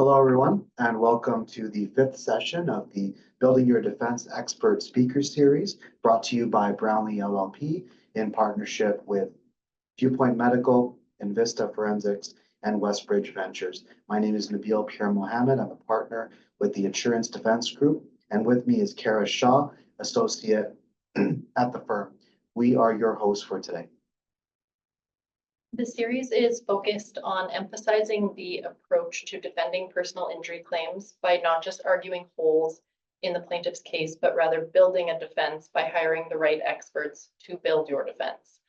Hello, everyone, and welcome to the fifth session of the Building Your Defense Expert Speaker Series, brought to you by Brownlee LLP in partnership with Viewpoint Medical, Envista Forensics, and Westbridge Ventures. My name is Nabil Pierre Mohammed. I'm a partner with the Insurance Defense Group, and with me is Kara Shaw, associate at the firm. We are your hosts for today. The series is focused on emphasizing the approach to defending personal injury claims by not just arguing holes in the plaintiff's case, but rather building a defense by hiring the right experts to build your defense.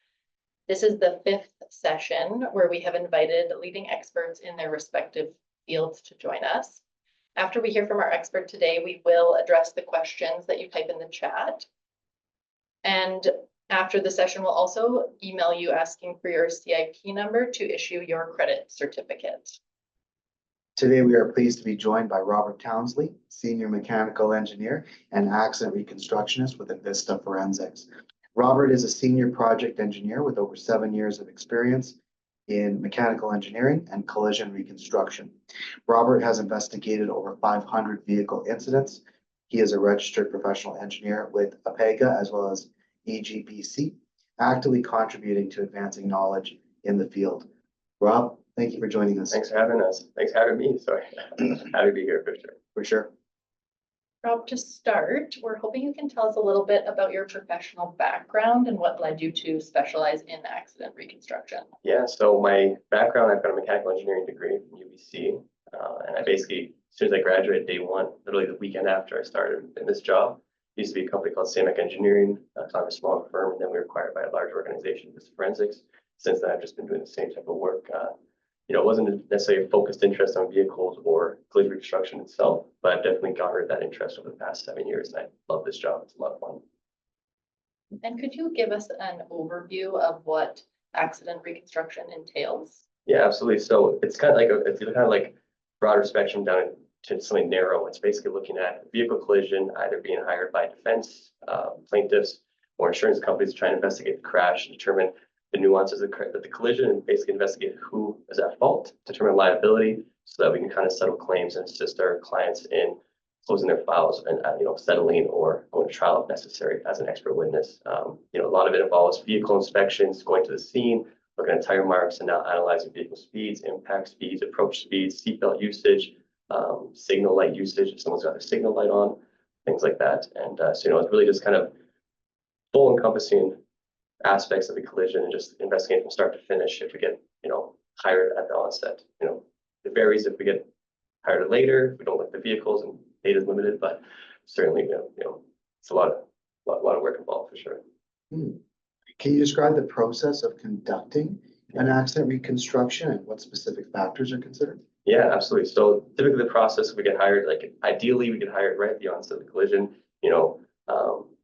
This is the fifth session where we have invited leading experts in their respective fields to join us. After we hear from our expert today, we will address the questions that you type in the chat. And after the session, we'll also email you asking for your CIP number to issue your credit certificate. Today, we are pleased to be joined by Robert Townsley, Senior Mechanical Engineer and Accident Reconstructionist with Envista Forensics. Robert is a Senior Project Engineer with over 7 years of experience in mechanical engineering and collision reconstruction. Robert has investigated over 500 vehicle incidents. He is a registered professional engineer with APEGA as well as EGBC, actively contributing to advancing knowledge in the field. Rob, thank you for joining us. Thanks for having us. Thanks for having me. Sorry. Happy to be here for sure. For sure. Rob, to start, we're hoping you can tell us a little bit about your professional background and what led you to specialize in accident reconstruction. Yeah, so my background, I've got a mechanical engineering degree from UBC, and I basically, as soon as I graduated day one, literally the weekend after I started in this job, used to be a company called Samick Engineering, kind of a smaller firm, and then we were acquired by a large organization, Envista Forensics. Since then, I've just been doing the same type of work. It wasn't necessarily a focused interest on vehicles or collision reconstruction itself, but I've definitely garnered that interest over the past 7 years, and I love this job. It's a lot of fun. And could you give us an overview of what accident reconstruction entails? Yeah, absolutely. So it's kind of like broader spectrum down to something narrow. It's basically looking at vehicle collision, either being hired by defense, plaintiffs, or insurance companies to try and investigate the crash, determine the nuances of the collision, and basically investigate who is at fault, determine liability, so that we can kind of settle claims and assist our clients in closing their files and settling or going to trial if necessary as an expert witness. A lot of it involves vehicle inspections, going to the scene, looking at tire marks, and now analyzing vehicle speeds, impact speeds, approach speeds, seatbelt usage, signal light usage if someone's got their signal light on, things like that. And it's really just kind of full encompassing aspects of the collision and just investigating from start to finish. If we get hired at the onset, it varies if we get hired later, if we don't like the vehicles and data is limited, but certainly it's a lot of work involved for sure. Can you describe the process of conducting an accident reconstruction and what specific factors are considered? Yeah, absolutely. So typically the process, we get hired, ideally we get hired right at the onset of the collision.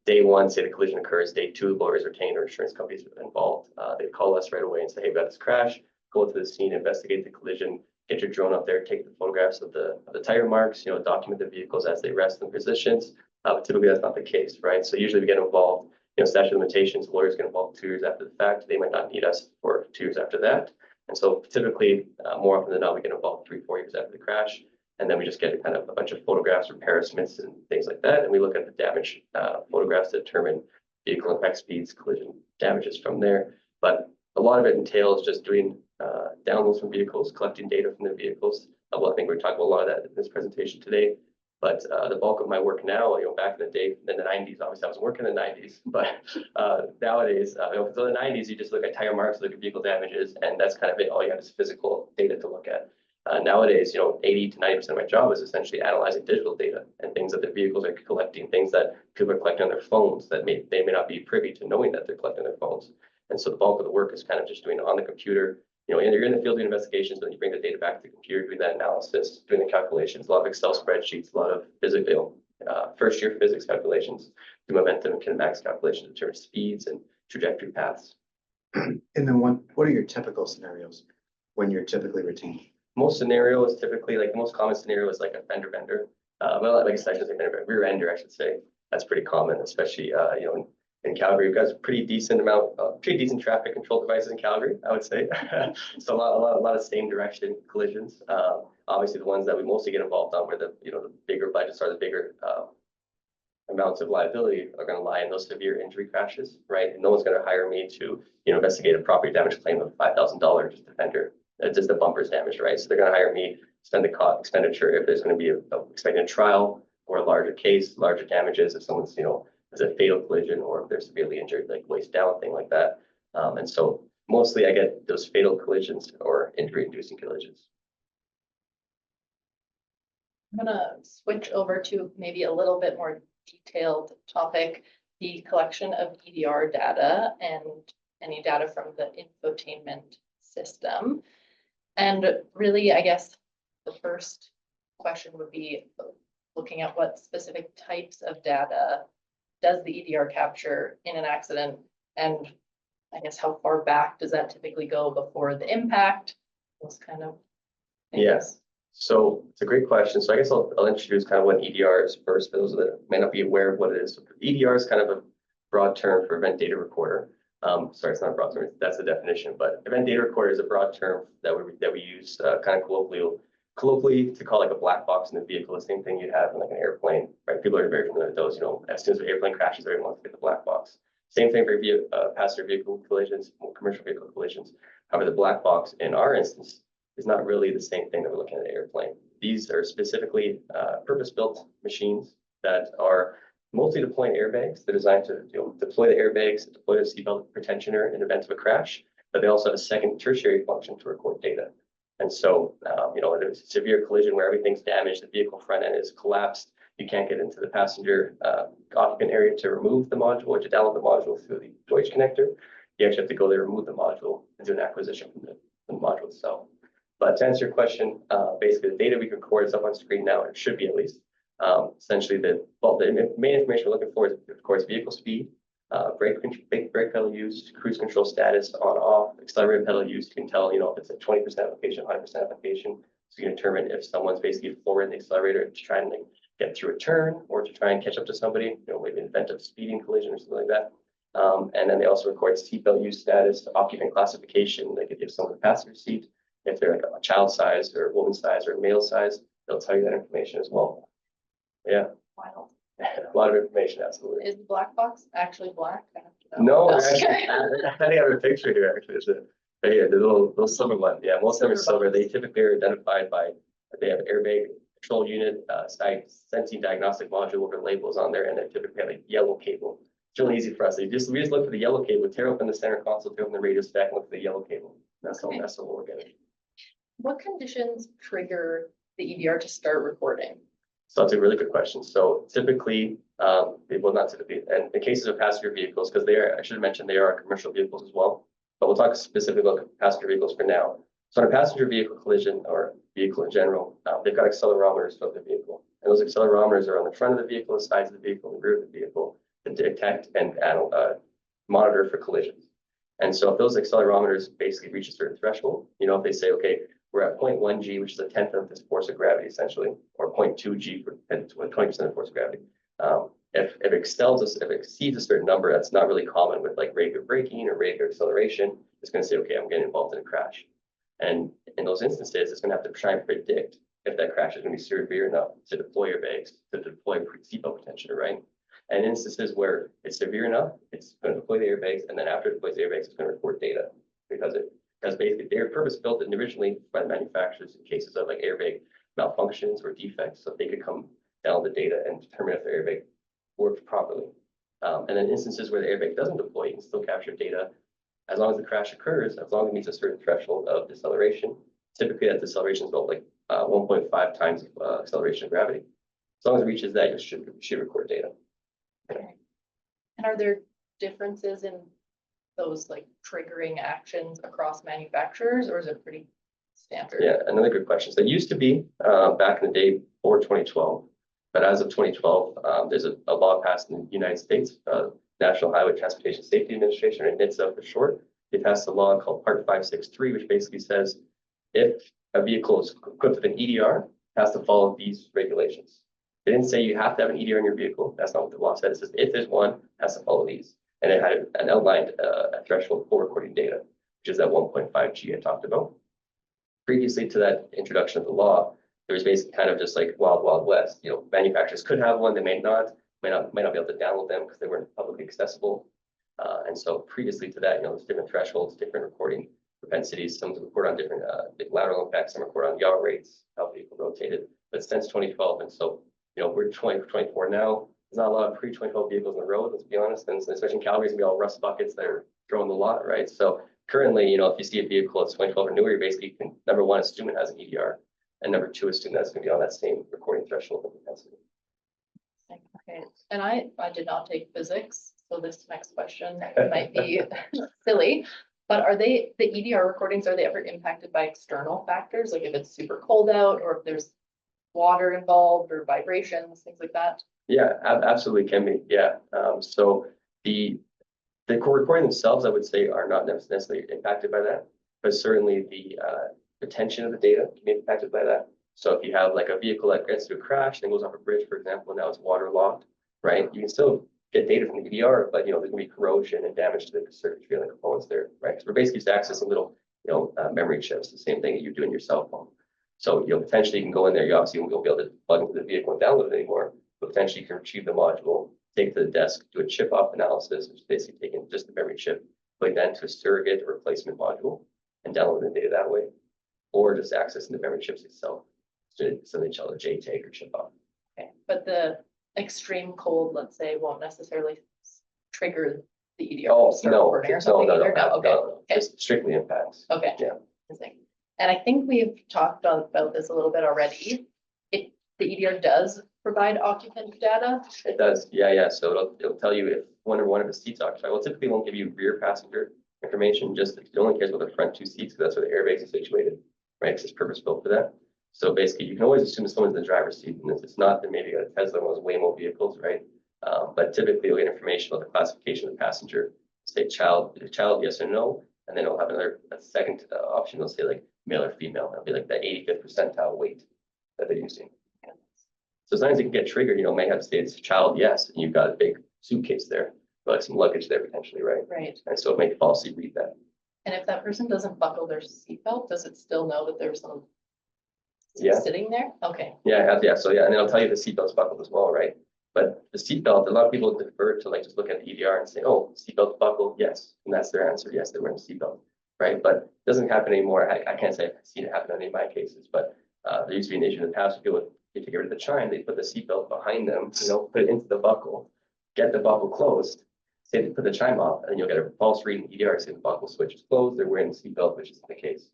Day one, say the collision occurs, day two, lawyers retained or insurance companies involved. They call us right away and say, hey, we got this crash, go to the scene, investigate the collision, get your drone up there, take the photographs of the tire marks, document the vehicles as they rest in positions. But typically that's not the case, right? So usually we get involved, statute of limitations, lawyers get involved 2 years after the fact. They might not need us for 2 years after that. And so typically, more often than not, we get involved 3-4 years after the crash. And then we just get kind of a bunch of photographs, repair estimates, and things like that. And we look at the damage photographs to determine vehicle impact speeds, collision damages from there. But a lot of it entails just doing downloads from vehicles, collecting data from the vehicles. Well, I think we're talking about a lot of that in this presentation today. But the bulk of my work now, back in the day, in the 90s, obviously I was working in the 90s, but nowadays, so in the 90s, you just look at tire marks, look at vehicle damages, and that's kind of it. All you have is physical data to look at. Nowadays, 80 to 90% of my job is essentially analyzing digital data and things that the vehicles are collecting, things that people are collecting on their phones that they may not be privy to knowing that they're collecting on their phones. And so the bulk of the work is kind of just doing it on the computer. You're in the field doing investigations, but then you bring the data back to the computer, doing that analysis, doing the calculations, a lot of Excel spreadsheets, a lot of first year physics calculations, do momentum and kinematics calculations to determine speeds and trajectory paths. And then what are your typical scenarios when you're typically retained? Most scenarios typically, the most common scenario is like a fender bender. Well, like I said, I shouldn't say fender bender, rear ender, I should say. That's pretty common, especially in Calgary. We've got a pretty decent traffic control devices in Calgary, I would say. So a lot of same direction collisions. Obviously, the ones that we mostly get involved on, where the bigger budgets are, the bigger amounts of liability are going to lie in those severe injury crashes, right? And no one's going to hire me to investigate a property damage claim of $5,000 just defender. It's just the bumper's damaged, right? So they're going to hire me, spend the cost expenditure if there's going to be expecting a trial or a larger case, larger damages if someone's has a fatal collision, or if they're severely injured, like waist down, thing like that. And so mostly I get those fatal collisions or injury-inducing collisions. I'm gonna switch over to maybe a little bit more detailed topic, the collection of EDR data and any data from the infotainment system. And really, I guess the first question would be looking at what specific types of data does the EDR capture in an accident, and I guess how far back does that typically go before the impact? Those kind of things. Yes. So it's a great question. So I guess I'll introduce kind of what EDR is first, for those that may not be aware of what it is. So EDR is kind of a broad term for event data recorder. Sorry, it's not a broad term, that's the definition, but event data recorder is a broad term that we use kind of colloquially to call like a black box in the vehicle, the same thing you'd have in like an airplane, right? People are very familiar with those, as soon as the airplane crashes, everyone wants to get the black box. Same thing for passenger vehicle collisions, commercial vehicle collisions. However, the black box in our instance is not really the same thing that we're looking at an airplane. These are specifically purpose-built machines that are mostly deploying airbags. They're designed to deploy the airbags, deploy the seatbelt pretensioner in event of a crash, but they also have a second tertiary function to record data. And so, there's a severe collision where everything's damaged, the vehicle front end is collapsed, you can't get into the passenger occupant area to remove the module or to download the module through the Deutsch connector. You actually have to go there, remove the module, and do an acquisition from the module itself. But to answer your question, basically the data we record is up on screen now, it should be at least. Essentially, the main information we're looking for is, of course, vehicle speed, brake pedal use, cruise control status, on off, accelerator pedal use. You can tell, if it's a 20% application, 100% application. So you can determine if someone's basically forward the accelerator to try and get through a turn or to try and catch up to somebody, maybe an event of speeding collision or something like that. And then they also record seatbelt use status, occupant classification. They could give someone a passenger seat. If they're like a child size or a woman size or a male size, they'll tell you that information as well. Yeah. Wild. A lot of information, absolutely. Is the black box actually black? No, Okay. I have a picture here actually. The little silver one. Yeah, most of them are silver. They typically are identified by, they have airbag control unit, sensing diagnostic module with labels on there, and they typically have a yellow cable. It's really easy for us. We just look for the yellow cable, tear open the center console, tear open the radio stack, and look for the yellow cable. That's all we're getting. What conditions trigger the EDR to start recording? So that's a really good question. So typically, not typically, and in cases of passenger vehicles, because I should have mentioned they are commercial vehicles as well, but we'll talk specifically about passenger vehicles for now. So on a passenger vehicle collision or vehicle in general, they've got accelerometers throughout the vehicle. And those accelerometers are on the front of the vehicle, the sides of the vehicle, the rear of the vehicle to detect and monitor for collisions. And so if those accelerometers basically reach a certain threshold, if they say, okay, we're at 0.1 G, which is a 10th of this force of gravity, essentially, or 0.2 G for 20% of force of gravity. If it exceeds a certain number, that's not really common with like regular braking or regular acceleration. It's going to say, okay, I'm getting involved in a crash. And in those instances, it's going to have to try and predict if that crash is going to be severe enough to deploy airbags, to deploy seatbelt pretensioner, right? And in instances where it's severe enough, it's going to deploy the airbags, and then after it deploys the airbags, it's going to record data because basically they're purpose built and originally by the manufacturers in cases of like airbag malfunctions or defects, so they could come down the data and determine if the airbag worked properly. And then instances where the airbag doesn't deploy, you can still capture data as long as the crash occurs, as long as it meets a certain threshold of deceleration. Typically, that deceleration is about like 1.5 times acceleration of gravity. As long as it reaches that, you should record data. Okay. And are there differences in those like triggering actions across manufacturers, or is it pretty standard? Yeah, another good question. So it used to be back in the day before 2012, but as of 2012, there's a law passed in the United States, National Highway Transportation Safety Administration, or NHTSA for short. They passed a law called Part 563, which basically says if a vehicle is equipped with an EDR, it has to follow these regulations. They didn't say you have to have an EDR in your vehicle. That's not what the law said. It says if there's one, it has to follow these. and it had an outlined a threshold for recording data, which is that 1.5 G I talked about. Previously to that introduction of the law, there was basically kind of just like wild west. You know, manufacturers could have one, they may not be able to download them because they weren't publicly accessible. And so previously to that, you know, there's different thresholds, different recording propensities. Some record on different lateral impacts, some record on yaw rates, how vehicle rotated. But since 2012, and so you know, we're 2024 now. There's not a lot of pre-2012 vehicles on the road, let's be honest. And especially in Calgary, it's gonna be all rust buckets that are throwing the lot, right? So currently, you know, if you see a vehicle that's 2012 or newer, you basically can, number one, assume it has an EDR, and number two, assume that's gonna be on that same recording threshold of propensity. Okay, and I did not take physics, so this next question might be silly. But are the EDR recordings, are they ever impacted by external factors? Like if it's super cold out, or if there's water involved, or vibrations, things like that? Yeah, absolutely can be. Yeah. So the recording themselves, I would say, are not necessarily impacted by that, but certainly the retention of the data can be impacted by that. So if you have like a vehicle that gets to a crash and goes off a bridge, for example, and now it's waterlogged, right? You can still get data from the EDR, but you know there's gonna be corrosion and damage to the circuitry and the components there, right? Because we're basically just accessing little, you know, memory chips, the same thing that you do in your cell phone. So you know potentially you can go in there, you obviously won't be able to plug into the vehicle and download it anymore, but potentially you can retrieve the module, take it to the desk, do a chip off analysis, which is basically taking just the memory chip, putting that into a surrogate or replacement module, and downloading the data that way, or just accessing the memory chips itself. So they call it JTAG or chip off. Okay, but the extreme cold, let's say, won't necessarily trigger the EDR. Oh, to start no, recording or something either? No, okay, okay, Just strictly impacts. okay. Yeah. Interesting. And I think we've talked about this a little bit already. The EDR does provide occupant data. It does, yeah. So it'll tell you if one of the seats occupied. Well, typically it won't give you rear passenger information, just it only cares about the front two seats because that's where the airbags are situated, right? Because it's purpose built for that. So basically, you can always assume someone's in the driver's seat, and if it's not, then maybe a Tesla, one of those Waymo vehicles, right? But typically, you'll get information about the classification of the passenger, say child, yes or no, and then it'll have a second option. It'll say like male or female. It'll be like the 85th percentile weight that they're using. So sometimes it can get triggered. You know, may have to say it's child, yes, and you've got a big suitcase there, but like some luggage there potentially, right? Right. And so it may falsely read that. And if that person doesn't buckle their seatbelt, does it still know that there's some Yeah. sitting there? Okay. Yeah. So yeah, and then I'll tell you the seatbelt's buckled as well, right? But the seatbelt, a lot of people defer to like just look at the EDR and say, oh, seatbelt's buckled, yes. And that's their answer. Yes, they're wearing a seatbelt, right? But it doesn't happen anymore. I can't say I've seen it happen in any of my cases, but there used to be an issue in the past where people, if you get rid of the chime, they put the seatbelt behind them, you know, put it into the buckle, get the buckle closed, say they put the chime off, and then you'll get a false reading EDR, say the buckle switch is closed, they're wearing the seatbelt, which isn't the case.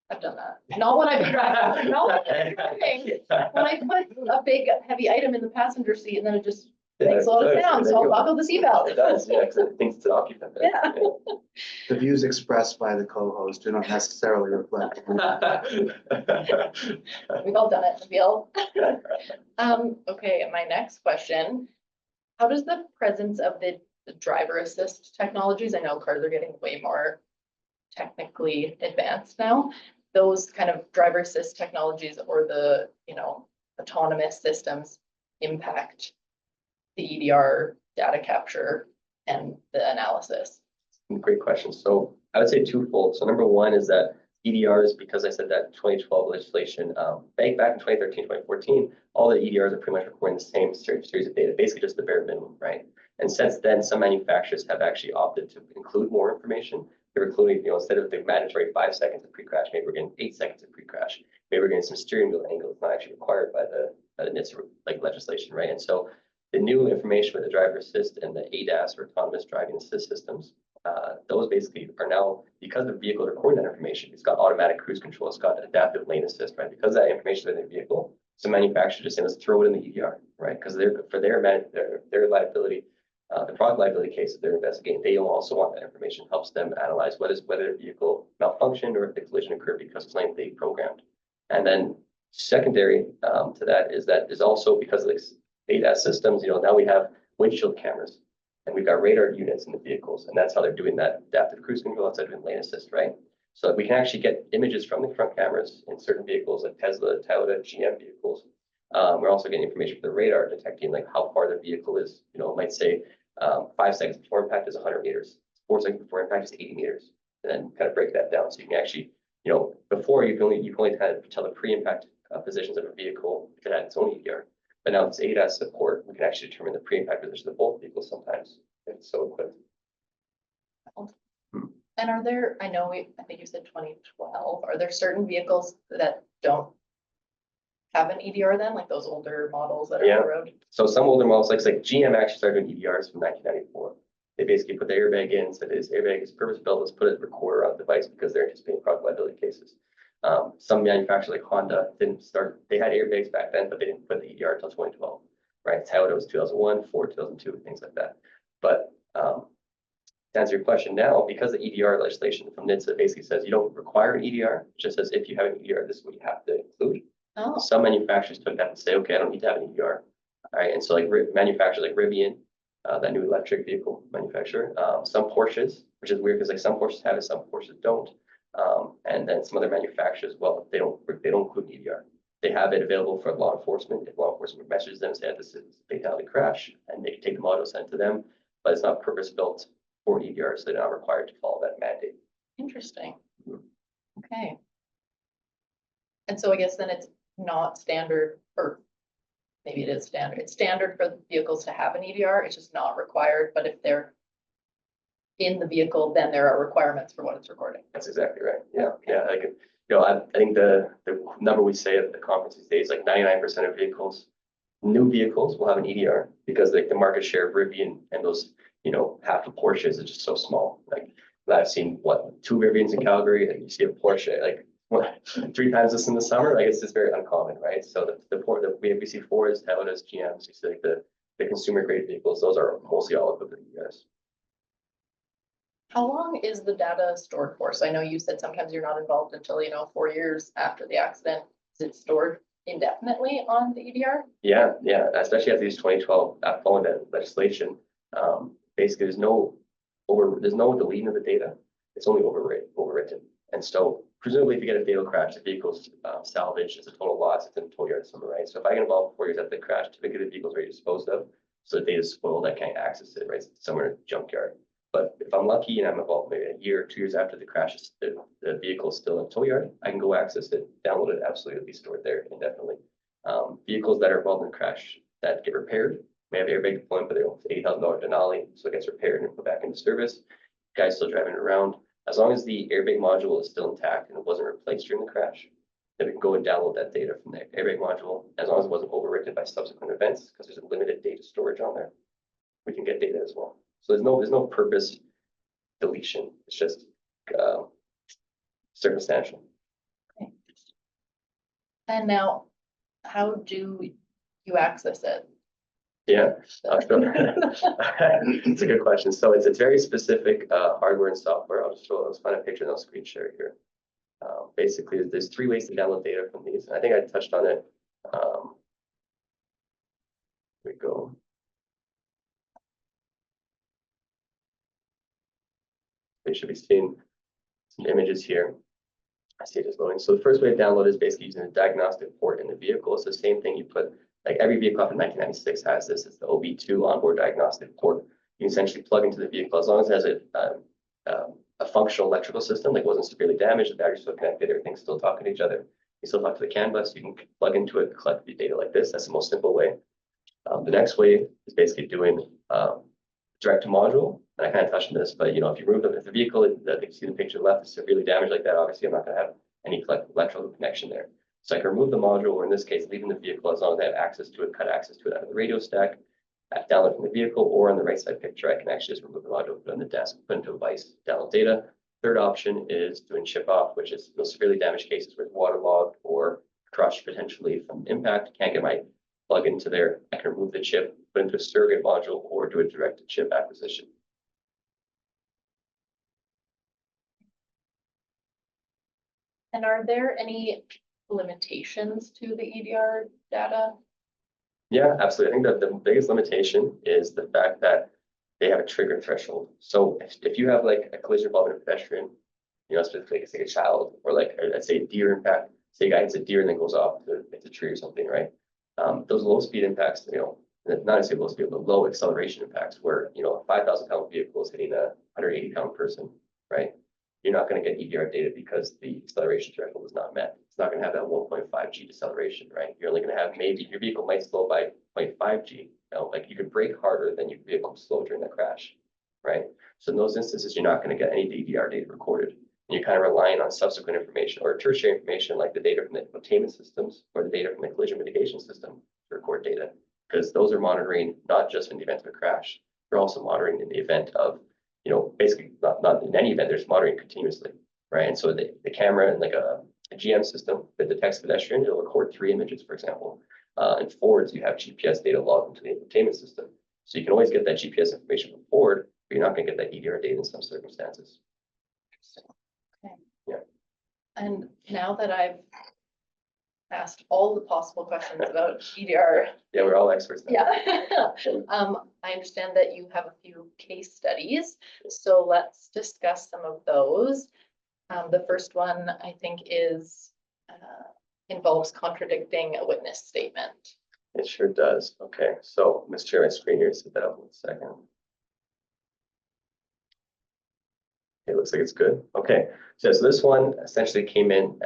I've done that. Not when I've been driving. Not when I've been driving. When I put a big heavy item in the passenger seat and then it just makes a lot of sound, so I'll buckle the seatbelt. It does, yeah, because it thinks it's an occupant. Yeah. The views expressed by the co-host do not necessarily reflect. We've all done it, Nabil. Okay, and my next question. How does the presence of the driver assist technologies, I know cars are getting way more technically advanced now, those kind of driver assist technologies or the, you know, autonomous systems impact the EDR data capture and the analysis? Great question. So I would say twofold. So number one is that EDRs, because I said that 2012 legislation, back in 2013, 2014, all the EDRs are pretty much recording the same series of data, basically just the bare minimum, right? And since then, some manufacturers have actually opted to include more information. They're including, you know, instead of the mandatory 5 seconds of pre-crash, maybe we're getting 8 seconds of pre-crash. Maybe we're getting some steering wheel angle that's not actually required by the NHTSA like legislation, right? And so the new information with the driver assist and the ADAS or autonomous driving assist systems, those basically are now, because the vehicle is recording that information, it's got automatic cruise control, it's got adaptive lane assist, right? Because that information is in the vehicle, some manufacturers just say, let's throw it in the EDR, right? Because for their liability, the product liability case that they're investigating, they also want that information, helps them analyze whether the vehicle malfunctioned or if the collision occurred because of something they programmed. And then secondary to that is also because of these ADAS systems, you know, now we have windshield cameras and we've got radar units in the vehicles, and that's how they're doing that adaptive cruise control outside of lane assist, right? So we can actually get images from the front cameras in certain vehicles like Tesla, Toyota, GM vehicles. We're also getting information from the radar detecting like how far the vehicle is. You know, it might say 5 seconds before impact is 100 meters. 4 seconds before impact is 80 meters. And then kind of break that down. So you can actually, before you can only kind of tell the pre-impact positions of a vehicle if it had its own EDR. But now with this ADAS support, we can actually determine the pre-impact position of both vehicles sometimes if it's so equipped. And are there, I think you said 2012, are there certain vehicles that don't have an EDR then, like those older models that are on the road? So some older models, like GM actually started doing EDRs from 1994. They basically put the airbag in, said this airbag is purpose built, let's put a recorder on the device because they're anticipating product liability cases. Some manufacturers like Honda didn't start, they had airbags back then, but they didn't put the EDR until 2012, right? Toyota was 2001, Ford 2002, things like that. But to answer your question now, because the EDR legislation from NHTSA basically says you don't require an EDR, it just says if you have an EDR, this is what you have to include. Oh, Some manufacturers took that and say, okay, I don't need to have an EDR. All right, and so like manufacturers like Rivian, that new electric vehicle manufacturer, some Porsches, which is weird because like some Porsches have it, some Porsches don't. And then some other manufacturers, well, they don't include an EDR. They have it available for law enforcement. If law enforcement messages them, say this is a fatality crash, and they can take the module sent to them, but it's not purpose built for EDR, so they're not required to follow that mandate. interesting. Okay. And so I guess then it's not standard, or maybe it is standard. It's standard for vehicles to have an EDR. It's just not required, but if they're in the vehicle, then there are requirements for what it's recording. That's exactly right. Yeah, yeah. Like, I think the number we say at the conference these days, like 99% of vehicles, new vehicles will have an EDR because like the market share of Rivian and those, half of Porsches is just so small. Like I've seen 2 Rivians in Calgary, and you see a Porsche like 3 times this in the summer. Like it's just very uncommon, right? So we see Fords, Toyotas, GMs. You see like the consumer grade vehicles; those are mostly all of the EDRs. How long is the data stored for? So I know you said sometimes you're not involved until, 4 years after the accident. Is it stored indefinitely on the EDR? Yeah, especially after these 2012 following that legislation. Basically, there's no deleting of the data. It's only overwritten. And so presumably if you get a fatal crash, the vehicle's salvaged, it's a total loss, it's in the tow yard somewhere, right? So if I get involved 4 years after the crash, typically the vehicle's already disposed of. So the data's spoiled, I can't access it, right? It's somewhere in a junkyard. But if I'm lucky and I'm involved maybe a year or 2 years after the crash, the vehicle is still in a tow yard, I can go access it, download it, absolutely be stored there indefinitely. Vehicles that are involved in the crash that get repaired may have airbag deployment, but they don't $80,000 Denali, so it gets repaired and put back into service. Guy's still driving it around. As long as the airbag module is still intact and it wasn't replaced during the crash, then we can go and download that data from the airbag module. As long as it wasn't overwritten by subsequent events, because there's a limited data storage on there, we can get data as well. So there's no purpose deletion. It's just circumstantial. Okay. And now, how do you access it? Yeah, it's a good question. So it's very specific hardware and software. Let's find a picture and I'll screen share it here. Basically, there's 3 ways to download data from these. I think I touched on it. Here we go. They should be seeing some images here. I see it is loading. So the first way to download is basically using a diagnostic port in the vehicle. It's the same thing you put, like every vehicle up in 1996 has this. It's the OB2 onboard diagnostic port. You can essentially plug into the vehicle as long as it has a functional electrical system, like wasn't severely damaged, the battery's still connected, everything's still talking to each other. You still talk to the CAN bus, you can plug into it, collect the data like this. That's the most simple way. The next way is basically doing direct to module. And I kind of touched on this, but if you remove if the vehicle that you see the picture left is severely damaged like that, obviously I'm not going to have any electrical connection there. So I can remove the module, or in this case, leaving the vehicle as long as I have access to it, cut access to it out of the radio stack, download from the vehicle, or on the right side picture, I can actually just remove the module, put it on the desk, put it into a device, download data. Third option is doing chip off, which is those severely damaged cases where it's waterlogged or crushed potentially from impact. Can't get my plug into there. I can remove the chip, put into a surrogate module, or do a direct to chip acquisition. And are there any limitations to the EDR data? Yeah, absolutely. I think that the biggest limitation is the fact that they have a trigger threshold. So if you have like a collision involving a pedestrian, specifically like a child, or like let's say a deer impact, say a guy hits a deer and then goes off to hit a tree or something, right? Those low speed impacts, not necessarily those vehicles, low acceleration impacts where, you know, a 5,000-pound vehicle is hitting a 180-pound person, right? You're not going to get EDR data because the acceleration threshold is not met. It's not going to have that 1.5 G deceleration, right? You're only going to have maybe your vehicle might slow by 0.5 G. You know, like you could brake harder than your vehicle slow during the crash, right? So in those instances, you're not going to get any EDR data recorded. And you're kind of relying on subsequent information or tertiary information like the data from the infotainment systems or the data from the collision mitigation system to record data, because those are monitoring not just in the event of a crash, they're also monitoring in the event of, you know, basically not in any event, they're just monitoring continuously, right? And so the camera in like a GM system that detects pedestrian, it'll record 3 images, for example. In Fords, you have GPS data logged into the infotainment system. So you can always get that GPS information from Ford, but you're not going to get that EDR data in some circumstances. Okay. Yeah. And now that I've asked all the possible questions about EDR. Yeah, we're all experts now. Yeah. I understand that you have a few case studies, so let's discuss some of those. The first one I think is involves contradicting a witness statement. It sure does. Okay, so let's share my screen here. Set that up 1 second. It looks like it's good. Okay, so this one essentially came in.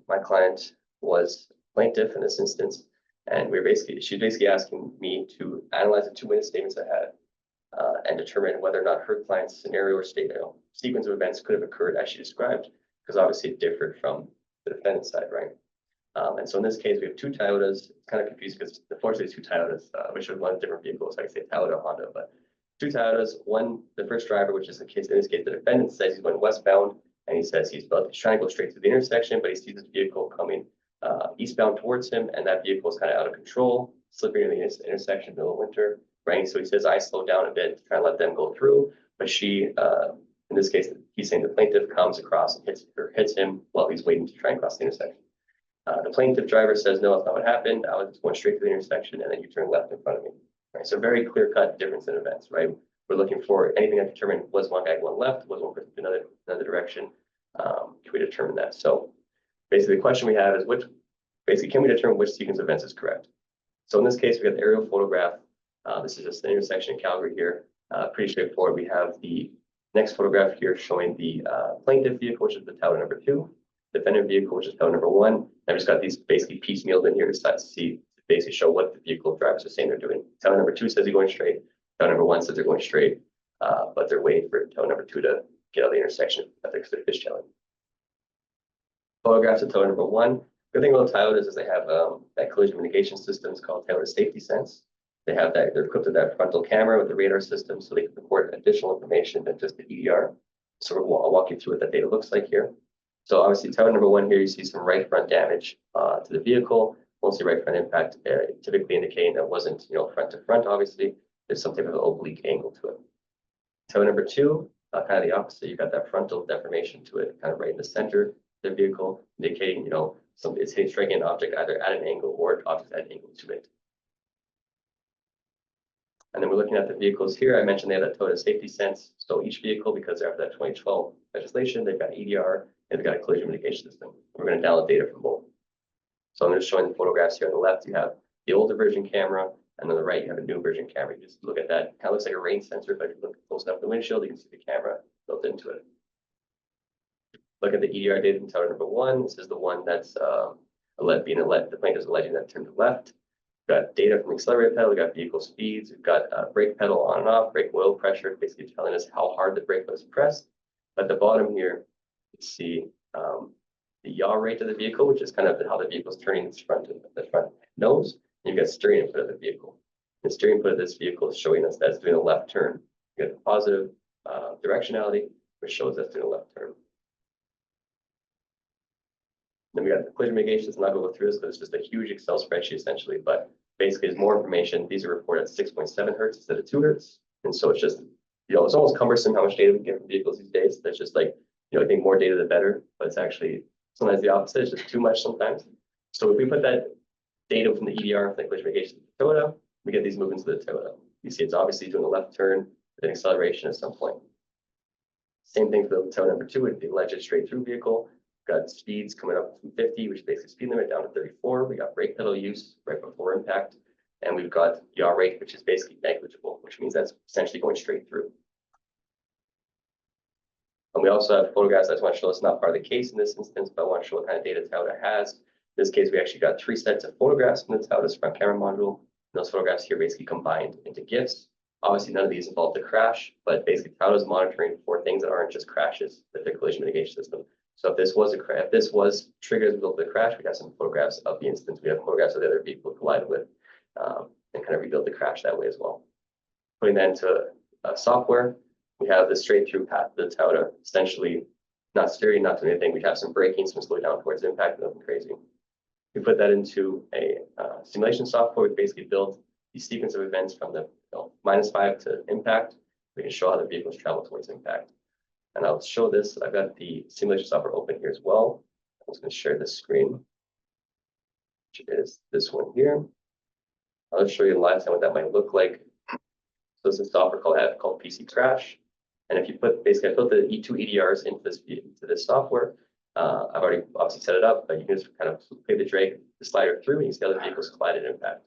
My client was plaintiff in this instance, and she's basically asking me to analyze the 2 witness statements I had and determine whether or not her client's scenario or sequence of events could have occurred as she described, because obviously it differed from the defendant's side, right? And so in this case, we have 2 Toyotas. It's kind of confused because unfortunately 2 Toyotas, which are 1 different vehicle, so I can say Toyota, Honda, but 2 Toyotas. One, the first driver, which is the case, in this case, the defendant says he's going westbound, and he says he's trying to go straight through the intersection, but he sees this vehicle coming eastbound towards him, and that vehicle is kind of out of control, slipping in the intersection in the middle of winter, right? So he says, I slow down a bit to try and let them go through, but she, in this case, he's saying the plaintiff comes across and hits him while he's waiting to try and cross the intersection. The plaintiff driver says, no, that's not what happened. I was going straight to the intersection, and then you turn left in front of me. Right? So very clear-cut difference in events, right? We're looking for anything that determined was one guy going left, was one person in another direction. Can we determine that? So basically, the question we have is can we determine which sequence of events is correct? So in this case, we got the aerial photograph. This is just the intersection in Calgary here. Pretty straightforward. We have the next photograph here showing the plaintiff vehicle, which is the Toyota number 2. Defendant vehicle, which is Toyota number 1. I've just got these basically piecemealed in here to basically show what the vehicle drivers are saying they're doing. Toyota number 2 says they're going straight. Toyota number 1 says they're going straight, but they're waiting for Toyota number 2 to get out of the intersection. I think they're fishtailing. Photographs of Toyota number 1. Good thing about Toyotas is they have that collision mitigation system. It's called Toyota Safety Sense. They have that. They're equipped with that frontal camera with the radar system, so they can record additional information than just the EDR. So I'll walk you through what that data looks like here. So obviously, Toyota number 1 here, you see some right front damage to the vehicle, mostly right front impact, typically indicating that wasn't, front to front. Obviously, there's some type of oblique angle to it. Toyota number 2, kind of the opposite. You got that frontal deformation to it, kind of right in the center of the vehicle, indicating, it's striking an object either at an angle or object at an angle to it. And then we're looking at the vehicles here. I mentioned they have that Toyota Safety Sense. So each vehicle, because they're after that 2012 legislation, they've got EDR and they've got a collision mitigation system. We're going to download data from both. So I'm just showing the photographs here on the left. You have the older version camera, and on the right, you have a new version camera. You just look at that. It kind of looks like a rain sensor, but if you look close enough at the windshield, you can see the camera built into it. Look at the EDR data from Toyota number 1. This is the one that's the plaintiff is alleging that turned to left. We've got data from the accelerator pedal. We've got vehicle speeds. We've got brake pedal on and off, brake oil pressure, basically telling us how hard the brake was pressed. At the bottom here, you see the yaw rate of the vehicle, which is kind of how the vehicle is turning its front nose. And you've got steering input of the vehicle. The steering input of this vehicle is showing us that it's doing a left turn. You got the positive directionality, which shows us doing a left turn. Then we got the collision mitigation. I'm not going to go through this because it's just a huge Excel spreadsheet essentially, but basically there's more information. These are reported at 6.7 hertz instead of 2 hertz. And so it's just, it's almost cumbersome how much data we get from vehicles these days. That's just like, I think more data the better, but it's actually sometimes the opposite. It's just too much sometimes. So if we put that data from the EDR from the collision mitigation to the Toyota, we get these movements to the Toyota. You see it's obviously doing a left turn with an acceleration at some point. Same thing for the Toyota number 2 with the alleged straight through vehicle. Got speeds coming up from 50, which is basically speed limit, down to 34. We got brake pedal use right before impact. And we've got yaw rate, which is basically negligible, which means that's essentially going straight through. And we also have photographs. I just want to show it's not part of the case in this instance, but I want to show what kind of data Tauta has. In this case, we actually got 3 sets of photographs from the Tauta's front camera module. And those photographs here basically combined into GIFs. Obviously, none of these involve the crash, but basically Tauta's monitoring for things that aren't just crashes with the collision mitigation system. So if this was a crash, if this was triggered as a result of the crash, we have some photographs of the instance. We have photographs of the other vehicle collided with, and kind of rebuild the crash that way as well. Putting that into software, we have the straight through path of the Tauta, essentially not steering, not doing anything. We have some braking, some slow down towards impact, nothing crazy. We put that into a simulation software. We basically build the sequence of events from the -5 to impact. We can show how the vehicles travel towards impact. And I'll show this. I've got the simulation software open here as well. I'm just going to share this screen, which is this one here. I'll just show you in live time what that might look like. So this is a software called PC Crash. And if you put, basically I put the E2 EDRs into this software. I've already obviously set it up, but you can just kind of play the slider through and you see other vehicles collide and impact.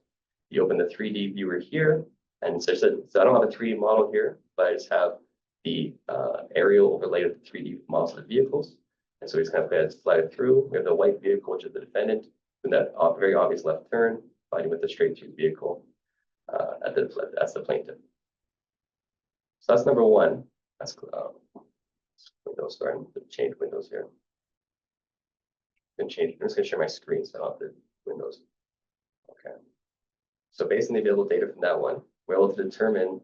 You open the 3D viewer here, and so I don't have a 3D model here, but I just have the aerial overlay of the 3D models of the vehicles. And so we just kind of slide it through. We have the white vehicle, which is the defendant, and that very obvious left turn, fighting with the straight through vehicle that's the plaintiff. So that's number one. That's Windows. Sorry, I'm going to change Windows here. I'm just going to share my screen so I don't have the Windows. Okay. So based on the available data from that one, we're able to determine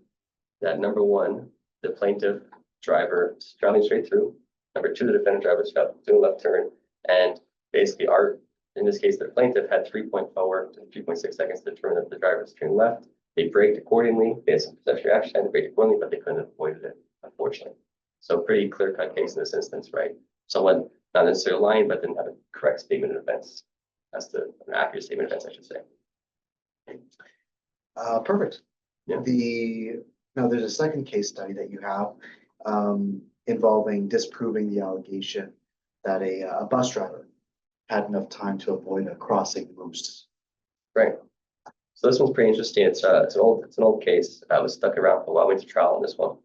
that number one, the plaintiff driver is traveling straight through. Number two, the defendant driver is doing a left turn. And basically in this case, the plaintiff had 3.4 to 3.6 seconds to determine that the driver is turning left. They braked accordingly. They had some perception reaction time, they braked accordingly, but they couldn't have avoided it, unfortunately. So pretty clear-cut case in this instance, right? Someone not necessarily lying, but didn't have a correct statement of events. That's an accurate statement of events, I should say. Perfect. Yeah. Now there's a second case study that you have involving disproving the allegation that a bus driver had enough time to avoid a crossing moose. Right. So this one's pretty interesting. It's an old case. I was stuck around for a while. Went to trial on this one.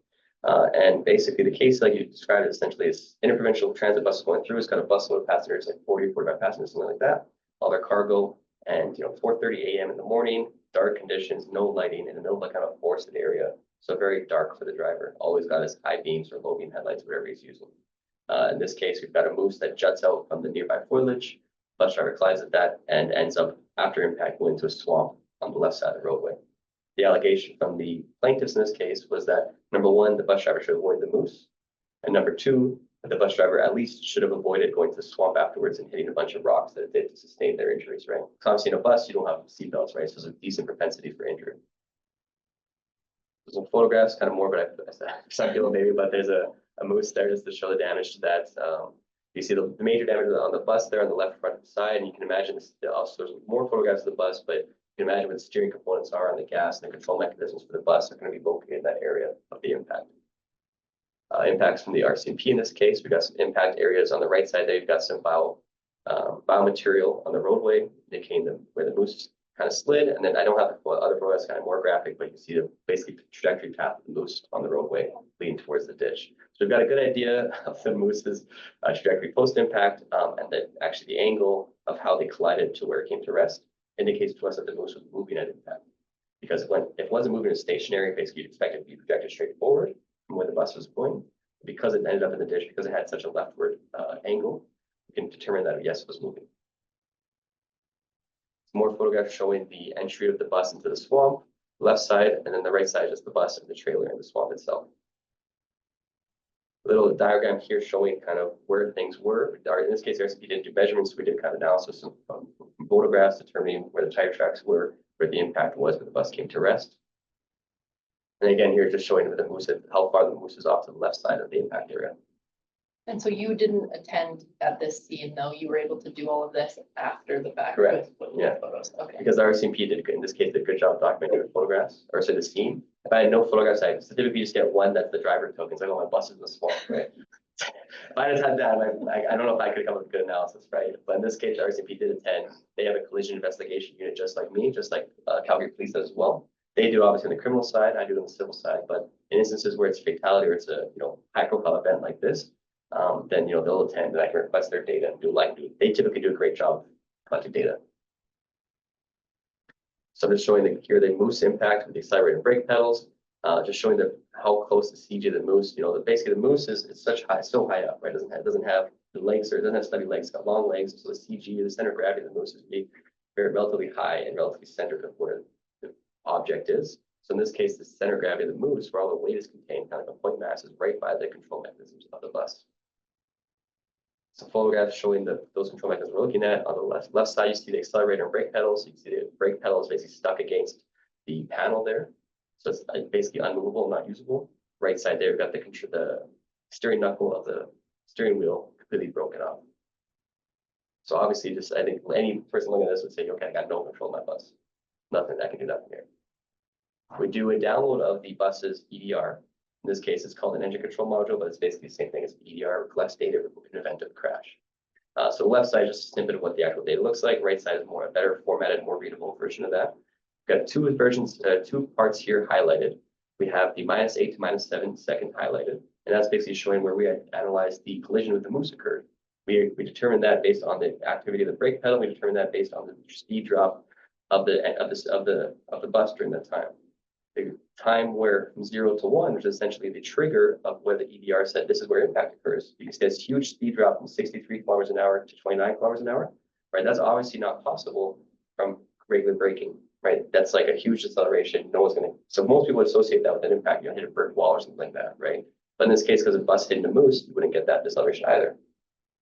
And basically the case like you described it essentially is interprovincial transit bus going through. It's got a bus load of passengers, like 40, 45 passengers, something like that. All their cargo, and 4:30 a.m. in the morning, dark conditions, no lighting, in the middle of like kind of forested area. So very dark for the driver. Always got his high beams or low beam headlights, whatever he's using. In this case, we've got a moose that juts out from the nearby foliage. Bus driver collides at that and ends up after impact going into a swamp on the left side of the roadway. The allegation from the plaintiffs in this case was that number one, the bus driver should avoid the moose, and number two, that the bus driver at least should have avoided going to the swamp afterwards and hitting a bunch of rocks that did sustain their injuries, right? Because obviously in a bus, you don't have seatbelts, right? So there's a decent propensity for injury. There's some photographs, kind of more, but some people maybe, but there's a moose there just to show the damage to that. You see the major damage on the bus there on the left front side, and you can imagine also there's more photographs of the bus, but you can imagine what the steering components are on the gas and the control mechanisms for the bus are going to be located in that area of the impact. Impacts from the RCMP in this case, we've got some impact areas on the right side there. You've got some biomaterial on the roadway indicating where the moose kind of slid. And then I don't have the other photos kind of more graphic, but you see the basically trajectory path of the moose on the roadway leading towards the ditch. So we've got a good idea of the moose's trajectory post-impact, and then actually the angle of how they collided to where it came to rest indicates to us that the moose was moving at impact. Because if it wasn't moving stationary, basically you'd expect it to be projected straight forward from where the bus was going. Because it ended up in the ditch, because it had such a leftward angle, we can determine that yes, it was moving. Some more photographs showing the entry of the bus into the swamp, left side, and then the right side is the bus and the trailer and the swamp itself. A little diagram here showing kind of where things were. In this case, RCP didn't do measurements, so we did kind of analysis from photographs determining where the tire tracks were, where the impact was, where the bus came to rest. And again, here just showing the moose, how far the moose is off to the left side of the impact area. And so you didn't attend at this scene, though. You were able to do all of this after the fact. Correct. With Yeah. photos. Okay. Because the RCMP did, in this case, did a good job documenting with photographs, or say the scene. If I had no photographs, I typically just get one that the driver took. It's like, oh, my bus is in the swamp, right? If I had had that, I don't know if I could come up with a good analysis, right? But in this case, RCMP did attend. They have a collision investigation unit just like me, just like Calgary Police does as well. They do obviously on the criminal side, I do on the civil side, but in instances where it's fatality or it's a high profile event like this, then they'll attend and I can request their data and they typically do a great job collecting data. So I'm just showing here the moose impact with the accelerator brake pedals, just showing how close the CG of the moose, basically the moose is so high up, right? It doesn't have the legs, or it doesn't have stubby legs, it's got long legs. So the CG, the center of gravity of the moose is very relatively high and relatively centered of where the object is. So in this case, the center of gravity of the moose, where all the weight is contained, kind of a point mass, is right by the control mechanisms of the bus. So photographs showing those control mechanisms we're looking at. On the left side, you see the accelerator and brake pedals. You can see the brake pedal is basically stuck against the panel there. So it's basically unmovable, not usable. Right side there, we've got the steering knuckle of the steering wheel completely broken off. So obviously, I think any person looking at this would say, okay, I got no control of my bus. Nothing, I can do nothing here. We do a download of the bus's EDR. In this case, it's called an engine control module, but it's basically the same thing as EDR, collects data in the event of a crash. So the left side is just a snippet of what the actual data looks like. Right side is a better formatted, more readable version of that. We've got two parts here highlighted. We have the -8 to -7 second highlighted, and that's basically showing where we had analyzed the collision with the moose occurred. We determined that based on the activity of the brake pedal. We determined that based on the speed drop of the bus during that time. The time where from 0 to 1, which is essentially the trigger of where the EDR said this is where impact occurs. You can see this huge speed drop from 63 kilometers an hour to 29 kilometers an hour, right? That's obviously not possible from regular braking, right? That's like a huge acceleration. No one's going to, so most people associate that with an impact. You hit a brick wall or something like that, right? But in this case, because the bus hitting a moose, you wouldn't get that deceleration either.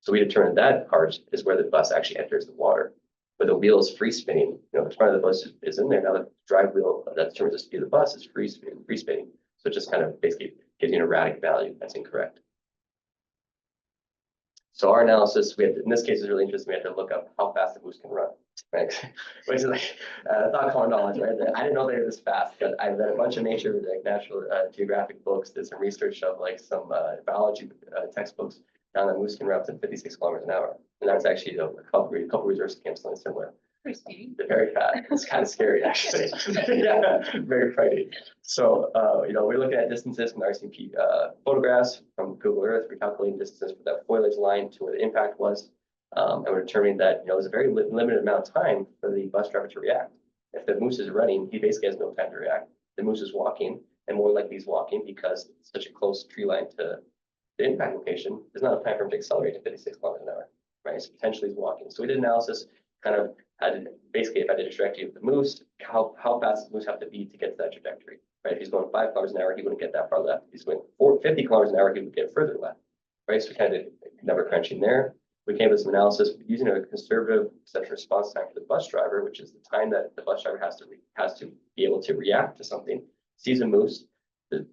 So we determined that part is where the bus actually enters the water. But the wheel is free spinning, the front of the bus is in there. Now the drive wheel that determines the speed of the bus is free spinning. So it just kind of basically gives you an erratic value. That's incorrect. So our analysis, in this case, is really interesting. We had to look up how fast the moose can run, right? Which is like not common knowledge, right? I didn't know they were this fast, but I read a bunch of nature, like National Geographic books, did some research of like some biology textbooks. Found that moose can run up to 56 kilometers an hour. And that's actually a couple research came something similar. Pretty speedy. They're very fast. It's kind of scary, actually. Yeah, very frightening. So, we're looking at distances from the RCMP photographs from Google Earth. We're calculating distances from that foliage line to where the impact was. And we're determining that, there's a very limited amount of time for the bus driver to react. If the moose is running, he basically has no time to react. The moose is walking, and more likely he's walking because it's such a close tree line to the impact location. There's not enough time for him to accelerate to 56 kilometers an hour, right? So potentially he's walking. So we did analysis, kind of basically if I did a trajectory of the moose, how fast does the moose have to be to get to that trajectory, right? If he's going 5 kilometers an hour, he wouldn't get that far left. If he's going 50 kilometers an hour, he would get further left, right? So we kind of did number crunching there. We came with some analysis using a conservative exception response time for the bus driver, which is the time that the bus driver has to be able to react to something, sees a moose,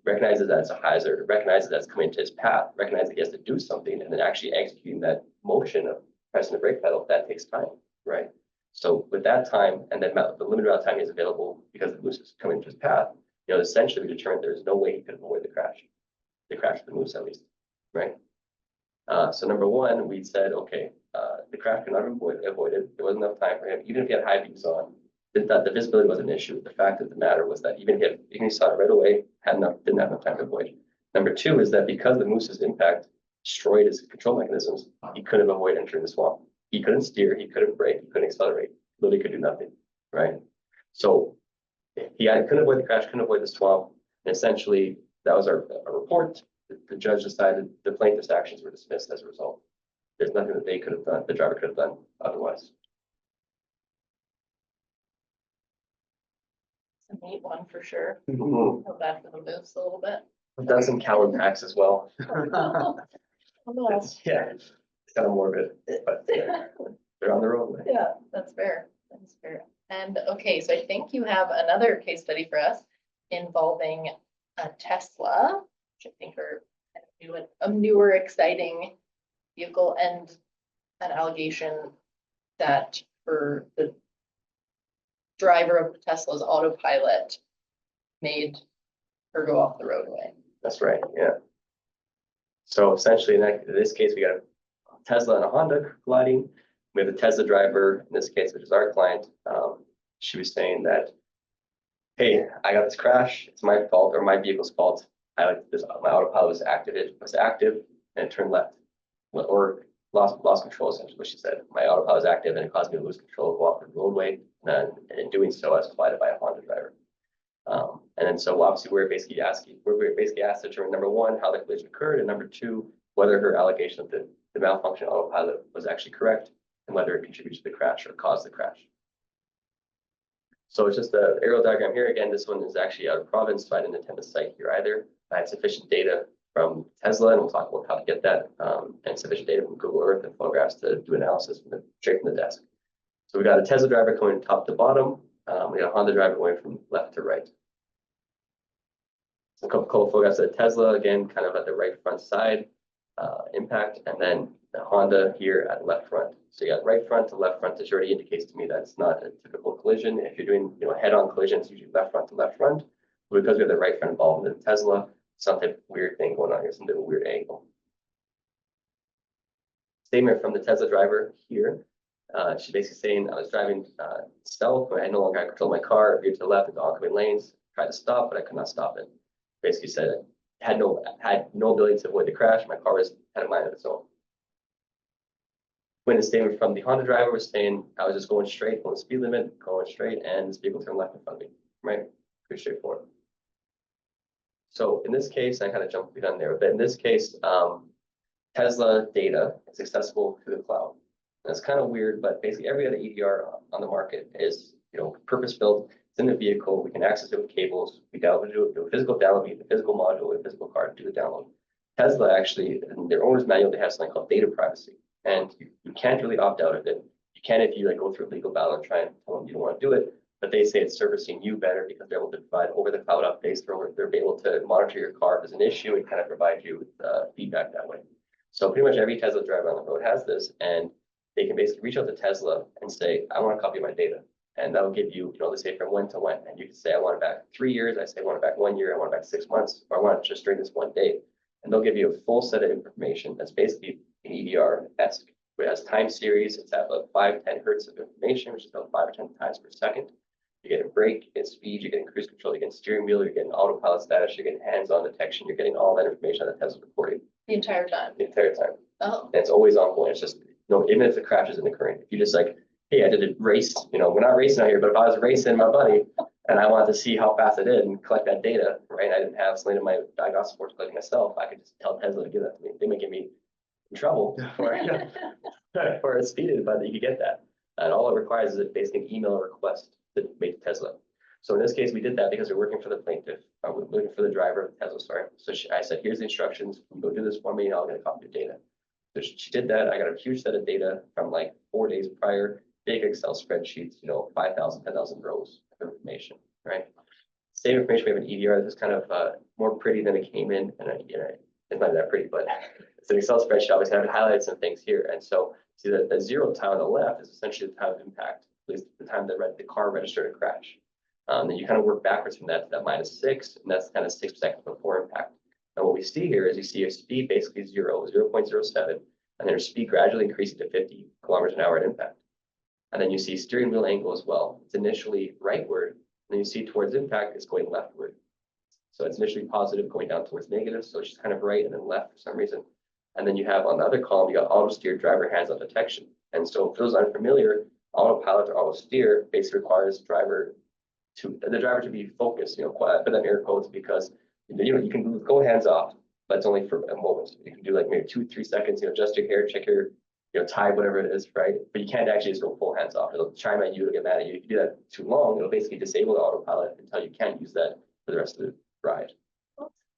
recognizes that it's a hazard, recognizes that's coming into his path, recognizes he has to do something, and then actually executing that motion of pressing the brake pedal, that takes time, right? So with that time, and then the limited amount of time is available because the moose is coming into his path, essentially we determined there's no way he could avoid the crash of the moose at least, right? So number one, we said, okay, the crash could not be avoided. There wasn't enough time for him, even if he had high beams on. The visibility was an issue. The fact of the matter was that even if he saw it right away, didn't have enough time to avoid. Number two is that because the moose's impact destroyed his control mechanisms, he couldn't avoid entering the swamp. He couldn't steer, he couldn't brake, he couldn't accelerate. Literally could do nothing, right? So he couldn't avoid the crash, couldn't avoid the swamp. And essentially, that was our report. The judge decided the plaintiff's actions were dismissed as a result. There's nothing that they could have done, the driver could have done otherwise. It's a neat one for sure. Mm-hmm. Feel bad for the moose a little bit. I've done some coward packs as well. Well, Yeah, it's kind of morbid, but they're on the roadway. yeah, that's fair. That's fair. And okay, so I think you have another case study for us involving a Tesla, which I think are kind of a newer, exciting vehicle, and an allegation that for the driver of the Tesla's autopilot made her go off the roadway. That's right, yeah. So essentially, in this case, we got a Tesla and a Honda colliding. We have the Tesla driver, in this case, which is our client. She was saying that, hey, I got this crash. It's my fault or my vehicle's fault. My autopilot was active and it turned left or lost control, essentially what she said. My autopilot was active and it caused me to lose control, go off the roadway. And in doing so, I was collided by a Honda driver. And then so obviously we're basically asked to determine, number one, how the collision occurred, and number two, whether her allegation of the malfunction autopilot was actually correct and whether it contributed to the crash or caused the crash. So it's just the aerial diagram here. Again, this one is actually out of province, so I didn't attend the site here either. I had sufficient data from Tesla, and we'll talk about how to get that, and sufficient data from Google Earth and photographs to do analysis straight from the desk. So we got a Tesla driver going top to bottom. We got a Honda driver going from left to right. So a couple photographs of Tesla, again, kind of at the right front side impact, and then the Honda here at left front. So you got right front to left front, which already indicates to me that it's not a typical collision. If you're doing, head-on collision, it's usually left front to left front. But because we have the right front involved in the Tesla, some type of weird thing going on here, some type of weird angle. Statement from the Tesla driver here. She's basically saying, I was driving stealth when I no longer had control of my car, veered to the left into oncoming lanes, tried to stop, but I could not stop it. Basically said it had no ability to avoid the crash. My car had a mind of its own. When the statement from the Honda driver was saying, I was just going straight, going the speed limit, going straight, and this vehicle turned left in front of me, right? Pretty straightforward. So in this case, I kind of jumped the gun there, but in this case, Tesla data is accessible through the cloud. And it's kind of weird, but basically every other EDR on the market is, purpose-built. It's in the vehicle. We can access it with cables. We do a physical download, the physical module, with a physical card to do the download. Tesla actually, in their owner's manual, they have something called data privacy. And you can't really opt out of it. You can if you go through a legal battle and try and tell them you don't want to do it, but they say it's servicing you better because they're able to provide over the cloud updates. They're able to monitor your car if there's an issue and kind of provide you with feedback that way. So pretty much every Tesla driver on the road has this, and they can basically reach out to Tesla and say, I want a copy of my data. And that'll give you, let's say from when to when. And you can say, I want it back 3 years. I say, I want it back 1 year. I want it back 6 months. Or I want it just during this one day. And they'll give you a full set of information that's basically an EDR-esque. It has time series. It's at about 5-10 hertz of information, which is about 5 or 10 times per second. You get a brake, you get speed, you're getting cruise control, you're getting steering wheel, you're getting autopilot status, you're getting hands-on detection, you're getting all that information that Tesla's recording. The entire time. The entire time. Oh. And it's always ongoing. It's just, even if the crash isn't occurring, if you just hey, I did a race, we're not racing out here, but if I was racing my buddy and I wanted to see how fast I did and collect that data, right? I didn't have something in my diagnostic board to collect myself. I could just tell Tesla to give that to me. They may get me in trouble for speeding, but you could get that. And all it requires is basically an email request to make Tesla. So in this case, we did that because we're working for the plaintiff. We're looking for the driver of Tesla, sorry. So I said, here's the instructions. Go do this for me and I'll get a copy of data. So she did that. I got a huge set of data from 4 days prior. Big Excel spreadsheets, 5,000, 10,000 rows of information, right? Same information we have in EDR. This is kind of more pretty than it came in, and it's not that pretty, but it's an Excel spreadsheet. Obviously, I highlighted some things here, and so see that the 0 time on the left is essentially the time of impact, at least the time that the car registered a crash. Then you kind of work backwards from that to that -6, and that's kind of 6 seconds before impact. And what we see here is you see a speed basically 0.07, and then your speed gradually increasing to 50 kilometers an hour at impact. And then you see steering wheel angle as well. It's initially rightward, and then you see towards impact, it's going leftward. So it's initially positive going down towards negative. So it's just kind of right and then left for some reason. And then you have on the other column, you got auto steer driver hands-on detection. And so for those unfamiliar, autopilot or auto steer basically requires the driver to be focused, put that in air quotes, because you can go hands off, but it's only for a moment. You can do maybe 2-3 seconds, adjust your hair, check your tie, whatever it is, right? But you can't actually just go full hands off. It'll chime at you, it'll get mad at you. If you do that too long, it'll basically disable the autopilot until you can't use that for the rest of the ride.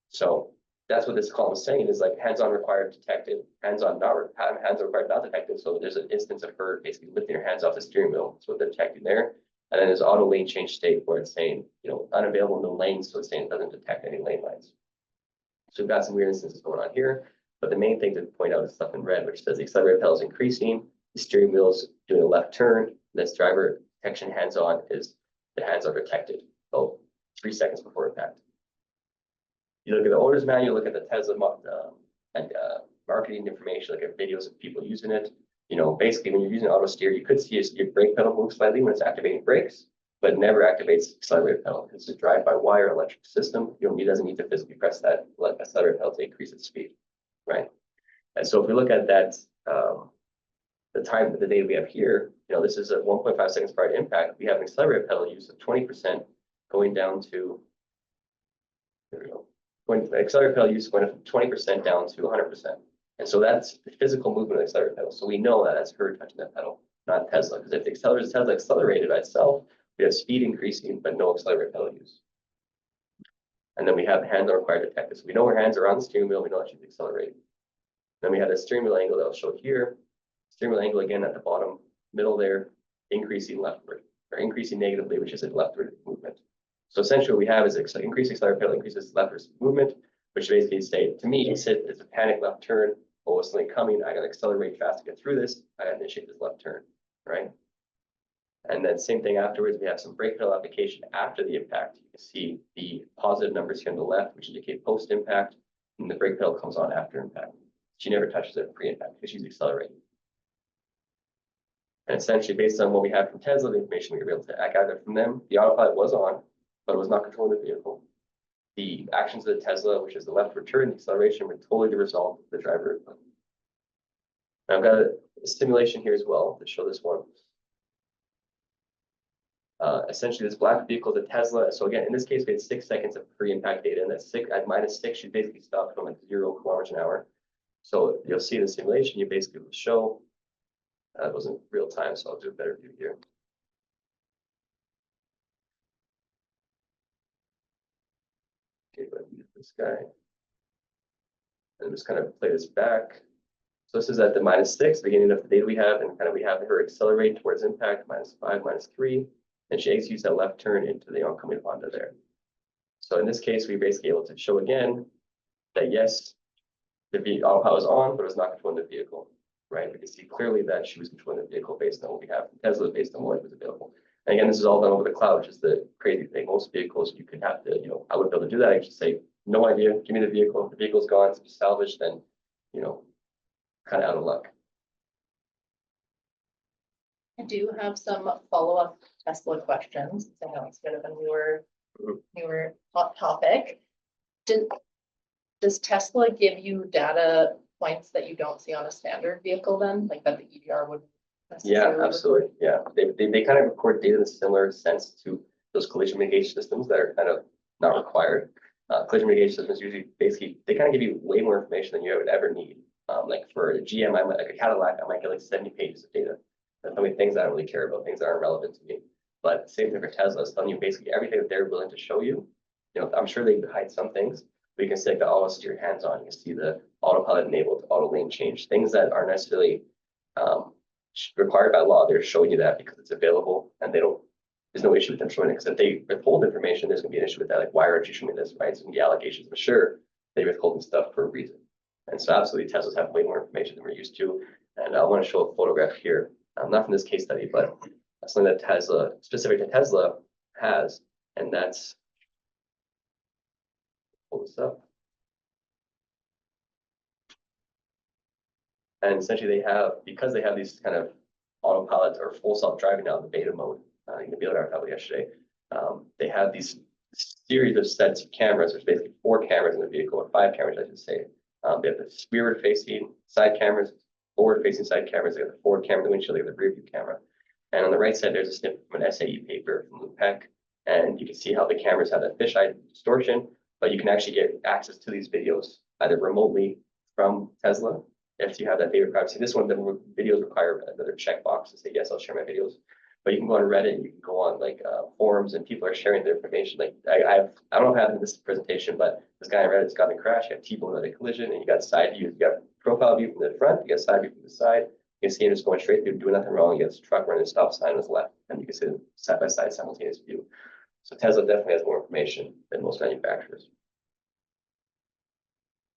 So that's what this column is saying is hands-on required detected, hands-on required not detected. So there's an instance of her basically lifting her hands off the steering wheel. That's what they're detecting there. And then there's auto lane change state where it's saying, unavailable no lanes. So it's saying it doesn't detect any lane lines. So we've got some weird instances going on here. But the main thing to point out is stuff in red, which says the accelerator pedal is increasing, the steering wheel is doing a left turn, this driver detection hands-on is the hands are detected, 3 seconds before impact. You look at the owner's manual, look at the Tesla and marketing information, like videos of people using it. Basically when you're using auto steer, you could see your brake pedal move slightly when it's activating brakes, but it never activates accelerator pedal. It's a drive-by-wire electric system. It doesn't need to physically press that accelerator pedal to increase its speed, right? And so if we look at that, the data we have here, this is at 1.5 seconds prior to impact. We have an accelerator pedal use of 20% going down to, there we go. Accelerator pedal use going from 20% down to 100%. And so that's the physical movement of the accelerator pedal. So we know that that's her touching that pedal, not Tesla. Because if the Tesla accelerated by itself, we have speed increasing, but no accelerator pedal use. And then we have hands are required to detect this. We know her hands are on the steering wheel. We know that she's accelerating. Then we have the steering wheel angle that I'll show here. Steering wheel angle again at the bottom, middle there, increasing leftward, or increasing negatively, which is a leftward movement. So essentially what we have is increasing accelerator pedal increases leftward movement, which basically say, to me, it's a panic left turn. Oh, with something coming, I gotta accelerate fast to get through this. I gotta initiate this left turn, right? And then same thing afterwards, we have some brake pedal application after the impact. You can see the positive numbers here on the left, which indicate post-impact, and the brake pedal comes on after impact. She never touches it pre-impact because she's accelerating. And essentially, based on what we have from Tesla, the information we were able to gather from them, the autopilot was on, but it was not controlling the vehicle. The actions of the Tesla, which is the leftward turn, the acceleration, were totally the result of the driver. Now I've got a simulation here as well to show this one. Essentially, this black vehicle is a Tesla. So again, in this case, we had 6 seconds of pre-impact data, and at -6, she basically stopped from like 0 kilometers an hour. So you'll see in the simulation, you basically will show. It wasn't real time, so I'll do a better view here. Okay, but this guy. And just kind of play this back. So this is at the -6, beginning of the data we have, and kind of we have her accelerate towards impact, -5, -3, and she executes that left turn into the oncoming Honda there. So in this case, we're basically able to show again that yes, the autopilot was on, but it was not controlling the vehicle. Right, we can see clearly that she was controlling the vehicle based on what we have from Tesla, based on what was available. And again, this is all done over the cloud, which is the crazy thing. Most vehicles, you could have to, I wouldn't be able to do that. I just say, no idea, give me the vehicle. If the vehicle's gone, it's salvaged, then, kind of out of luck. I do have some follow-up Tesla questions. I know it's a bit of a newer hot topic. Does Tesla give you data points that you don't see on a standard vehicle then, like that the EDR would necessarily? Yeah, absolutely. Yeah, they kind of record data in a similar sense to those collision mitigation systems that are kind of not required. Collision mitigation systems usually basically, they kind of give you way more information than you would ever need. Like for a GM, like a Cadillac, I might get like 70 pages of data. That's how many things I don't really care about, things that aren't relevant to me. But same thing for Tesla, it's telling you basically everything that they're willing to show you. I'm sure they hide some things. But you can see like the auto steer hands on, you can see the autopilot enabled, auto lane change, things that aren't necessarily required by law. They're showing you that because it's available, and there's no issue with them showing it. Because if they withhold information, there's gonna be an issue with that. Like, why aren't you showing me this? Right? It's gonna be allegations, but sure, they're withholding stuff for a reason. And so absolutely, Teslas have way more information than we're used to. And I want to show a photograph here, not from this case study, but something that Tesla, specific to Tesla, has, and that's, pull this up. And essentially because they have these kind of autopilot or full self-driving now in the beta mode, you can be able to probably yesterday, they have these series of sets of cameras. There's basically 4 cameras in the vehicle, or 5 cameras, I should say. They have the rearward-facing side cameras, forward-facing side cameras. They have the forward camera in the windshield. They have the rear view camera. And on the right side, there's a snippet from an SAE paper from Lou Peck. And you can see how the cameras have that fisheye distortion, but you can actually get access to these videos either remotely from Tesla, if you have that data privacy. This one, the videos require another checkbox to say, yes, I'll share my videos. But you can go on Reddit, you can go on like forums, and people are sharing their information. Like I don't know if I have in this presentation, but this guy on Reddit's got in a crash. You have T-bone at a collision, and you got side view. You got profile view from the front, you got side view from the side. You can see him just going straight through, doing nothing wrong. You got this truck running a stop sign on his left, and you can see them side by side simultaneous view. So Tesla definitely has more information than most manufacturers.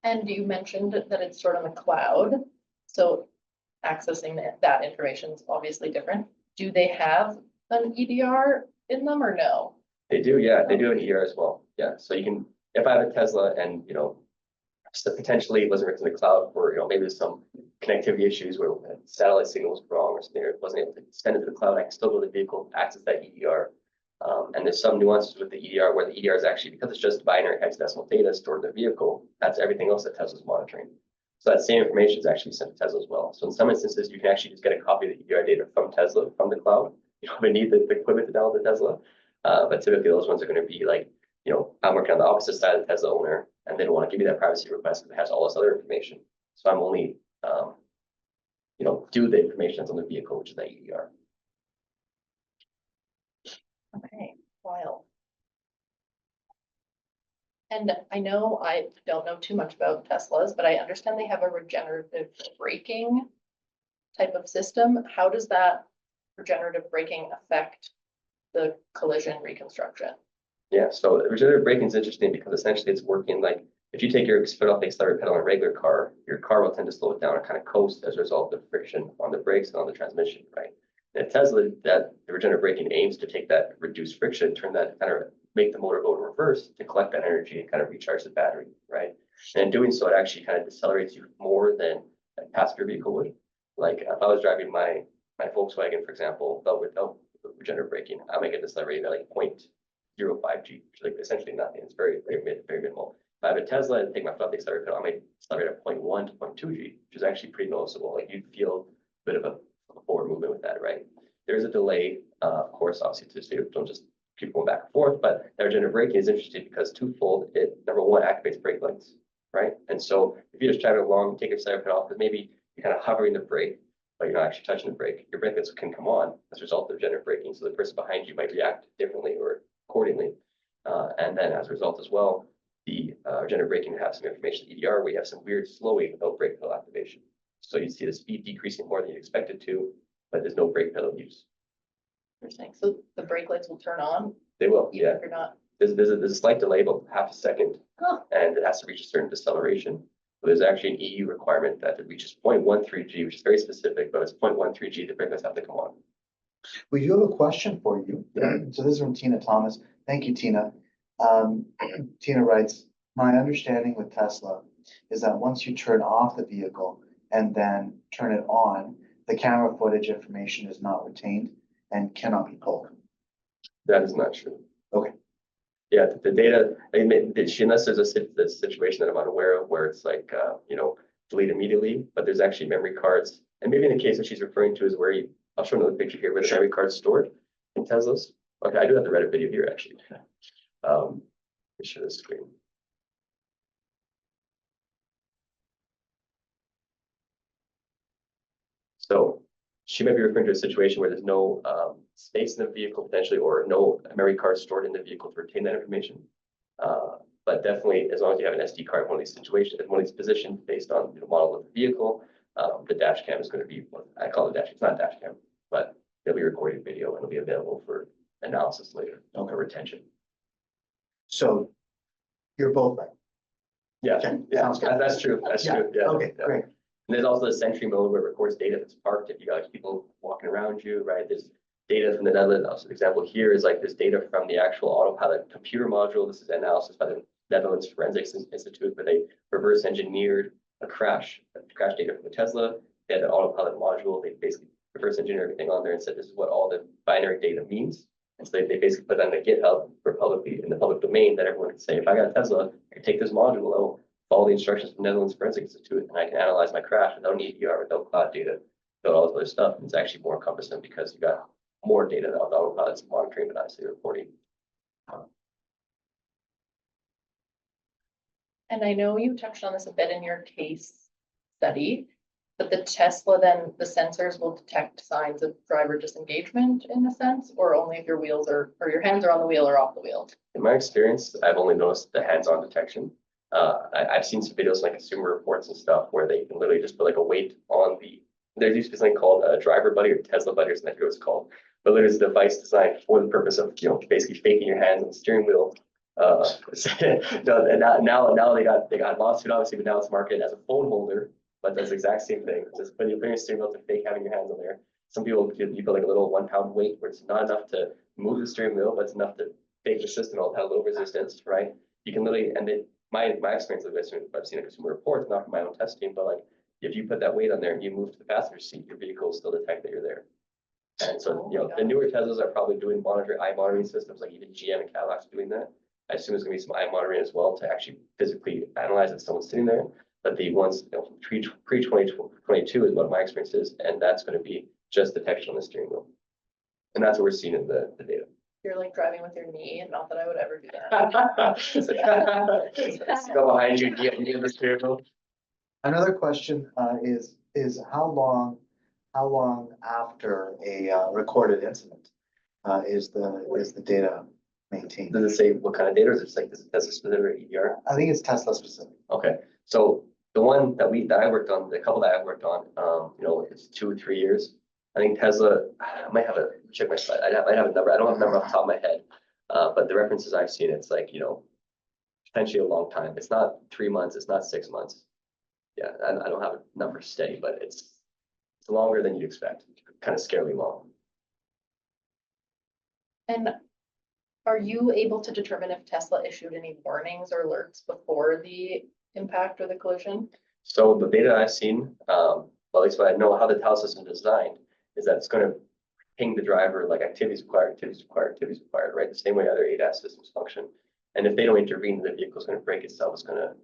And you mentioned that it's sort of a cloud, so accessing that information is obviously different. Do they have an EDR in them or no? They do, yeah. They do an EDR as well. Yeah. So you can, if I have a Tesla and So potentially it wasn't written to the cloud for, maybe there's some connectivity issues where the satellite signal was wrong or something, or it wasn't able to send it to the cloud. I can still go to the vehicle, access that EDR. And there's some nuances with the EDR where the EDR is actually, because it's just binary hexadecimal data stored in the vehicle, that's everything else that Tesla's monitoring. So that same information is actually sent to Tesla as well. So in some instances, you can actually just get a copy of the EDR data from Tesla, from the cloud. You don't even need the equipment to download the Tesla. But typically those ones are going to be like, I'm working on the opposite side of the Tesla owner, and they don't want to give me that privacy request because it has all this other information. So I'm only, do the information that's on the vehicle, which is that EDR. Okay, wild. And I know I don't know too much about Teslas, but I understand they have a regenerative braking type of system. How does that regenerative braking affect the collision reconstruction? Yeah, so regenerative braking is interesting because essentially it's working like if you take your foot off the accelerator pedal in a regular car, your car will tend to slow it down and kind of coast as a result of friction on the brakes and on the transmission, right? And at Tesla, that the regenerative braking aims to take that reduced friction, turn that kind of make the motor go in reverse to collect that energy and kind of recharge the battery, right? And in doing so, it actually kind of decelerates you more than a passenger vehicle would. Like if I was driving my Volkswagen, for example, without regenerative braking, I might get decelerated at like 0.05 G, which is like essentially nothing. It's very, very, very minimal. If I have a Tesla and take my foot off the accelerator pedal, I might accelerate at 0.1 to 0.2 G, which is actually pretty noticeable. Like you feel a bit of a forward movement with that, right? There's a delay, of course, obviously, so don't just keep going back and forth, but that regenerative braking is interesting because twofold. It, number one, activates brake lights, right? And so if you're just driving along, take your accelerator pedal off, but maybe you're kind of hovering the brake, but you're not actually touching the brake, your brake lights can come on as a result of regenerative braking. So the person behind you might react differently or accordingly. And then as a result as well, the regenerative braking have some information, EDR, we have some weird slowing without brake pedal activation. So you see the speed decreasing more than you expected to, but there's no brake pedal use. Interesting. So the brake lights will turn on They will, even yeah. if you're not. There's a slight delay, about half a second, and it has to reach a certain deceleration. But there's actually an EU requirement that it reaches 0.13 G, which is very specific, but it's 0.13 G, the brake lights have to come on. We do have a question for you. So this is from Tina Thomas. Thank you, Tina. Tina writes, my understanding with Tesla is that once you turn off the vehicle and then turn it on, the camera footage information is not retained and cannot be pulled. That is not true. Okay. Yeah, the data, unless there's a situation that I'm unaware of where it's like, delete immediately, but there's actually memory cards. And maybe in the case that she's referring to is where I'll show another picture here where the memory card's stored in Teslas. Okay, I do have the Reddit video here actually. Let me share the screen. So she might be referring to a situation where there's no space in the vehicle potentially, or no memory card stored in the vehicle to retain that information. But definitely, as long as you have an SD card in one of these situations, in one of these positions based on the model of the vehicle, the dash cam is going to be, I call it dash, it's not a dash cam, but it'll be recorded video and it'll be available for analysis later, or retention. So you're both right. Yeah, Okay, yeah, sounds good. that's true. That's Yeah, true. Yeah. okay, Yeah. great. And there's also the Sentry mode where it records data that's parked. If you got people walking around you, right? There's data from the Netherlands. Also, the example here is like there's data from the actual autopilot computer module. This is analysis by the Netherlands Forensics Institute, where they reverse engineered a crash data from the Tesla. They had an autopilot module. They basically reverse engineered everything on there and said this is what all the binary data means. And so they basically put that on the GitHub for publicly in the public domain that everyone can say, if I got a Tesla, I can take this module out, follow the instructions from Netherlands Forensics Institute, and I can analyze my crash without an EDR, without cloud data, without all this other stuff. And it's actually more cumbersome because you got more data that the autopilot's monitoring but not necessarily reporting. And I know you touched on this a bit in your case study, but the Tesla, then the sensors will detect signs of driver disengagement in a sense, or only if your wheels are, or your hands are on the wheel or off the wheel? In my experience, I've only noticed the hands-on detection. I've seen some videos like Consumer Reports and stuff where they can literally just put like a weight on the, there's used to be something called a driver buddy or Tesla buddy or something, I forget what it's called. But there's a device designed for the purpose of, basically faking your hands on the steering wheel. And now they got lawsuit obviously, but now it's marketed as a phone holder, but that's the exact same thing. Just putting your steering wheel to fake having your hands on there. Some people, you put like a little 1 pound weight where it's not enough to move the steering wheel, but it's enough to fake the system. It'll have low resistance, right? You can literally, and my experience of this, I've seen in consumer reports, not from my own testing, but like, if you put that weight on there and you move to the passenger seat, your vehicle will still detect that you're there. And so, Oh you my know, the newer Teslas are probably doing eye monitoring systems, like even GM and Cadillac's doing that. I assume there's gonna be some eye monitoring as well to actually physically analyze if someone's sitting there. But the ones, you know, pre-2022 is what my experience is, and that's gonna be just detection on the steering wheel. And that's what we're seeing in the data. You're like driving with your knee, and not that I would ever do that. Just go behind you and get in the steering wheel. Another question is how long after a recorded incident is the data maintained? Does it say what kind of data, or is it just like, this is specific EDR? I think it's Tesla specific. Okay, so the one that I worked on, the couple that I worked on, you know, it's 2 or 3 years. I think Tesla, I might have a check my slide. I might have a number. I don't have a number off the top of my head. But the references I've seen, it's like, you know, potentially a long time. It's not 3 months. It's not 6 months. Yeah, I don't have a number steady, but it's longer than you'd expect. Kind of scarily long. And are you able to determine if Tesla issued any warnings or alerts before the impact or the collision? So the data I've seen, well, at least what I know how the TAL system is designed, is that it's going to ping the driver like activities required, activities required, activities required, right? The same way other ADAS systems function. And if they don't intervene, the vehicle is going to brake itself. It's going to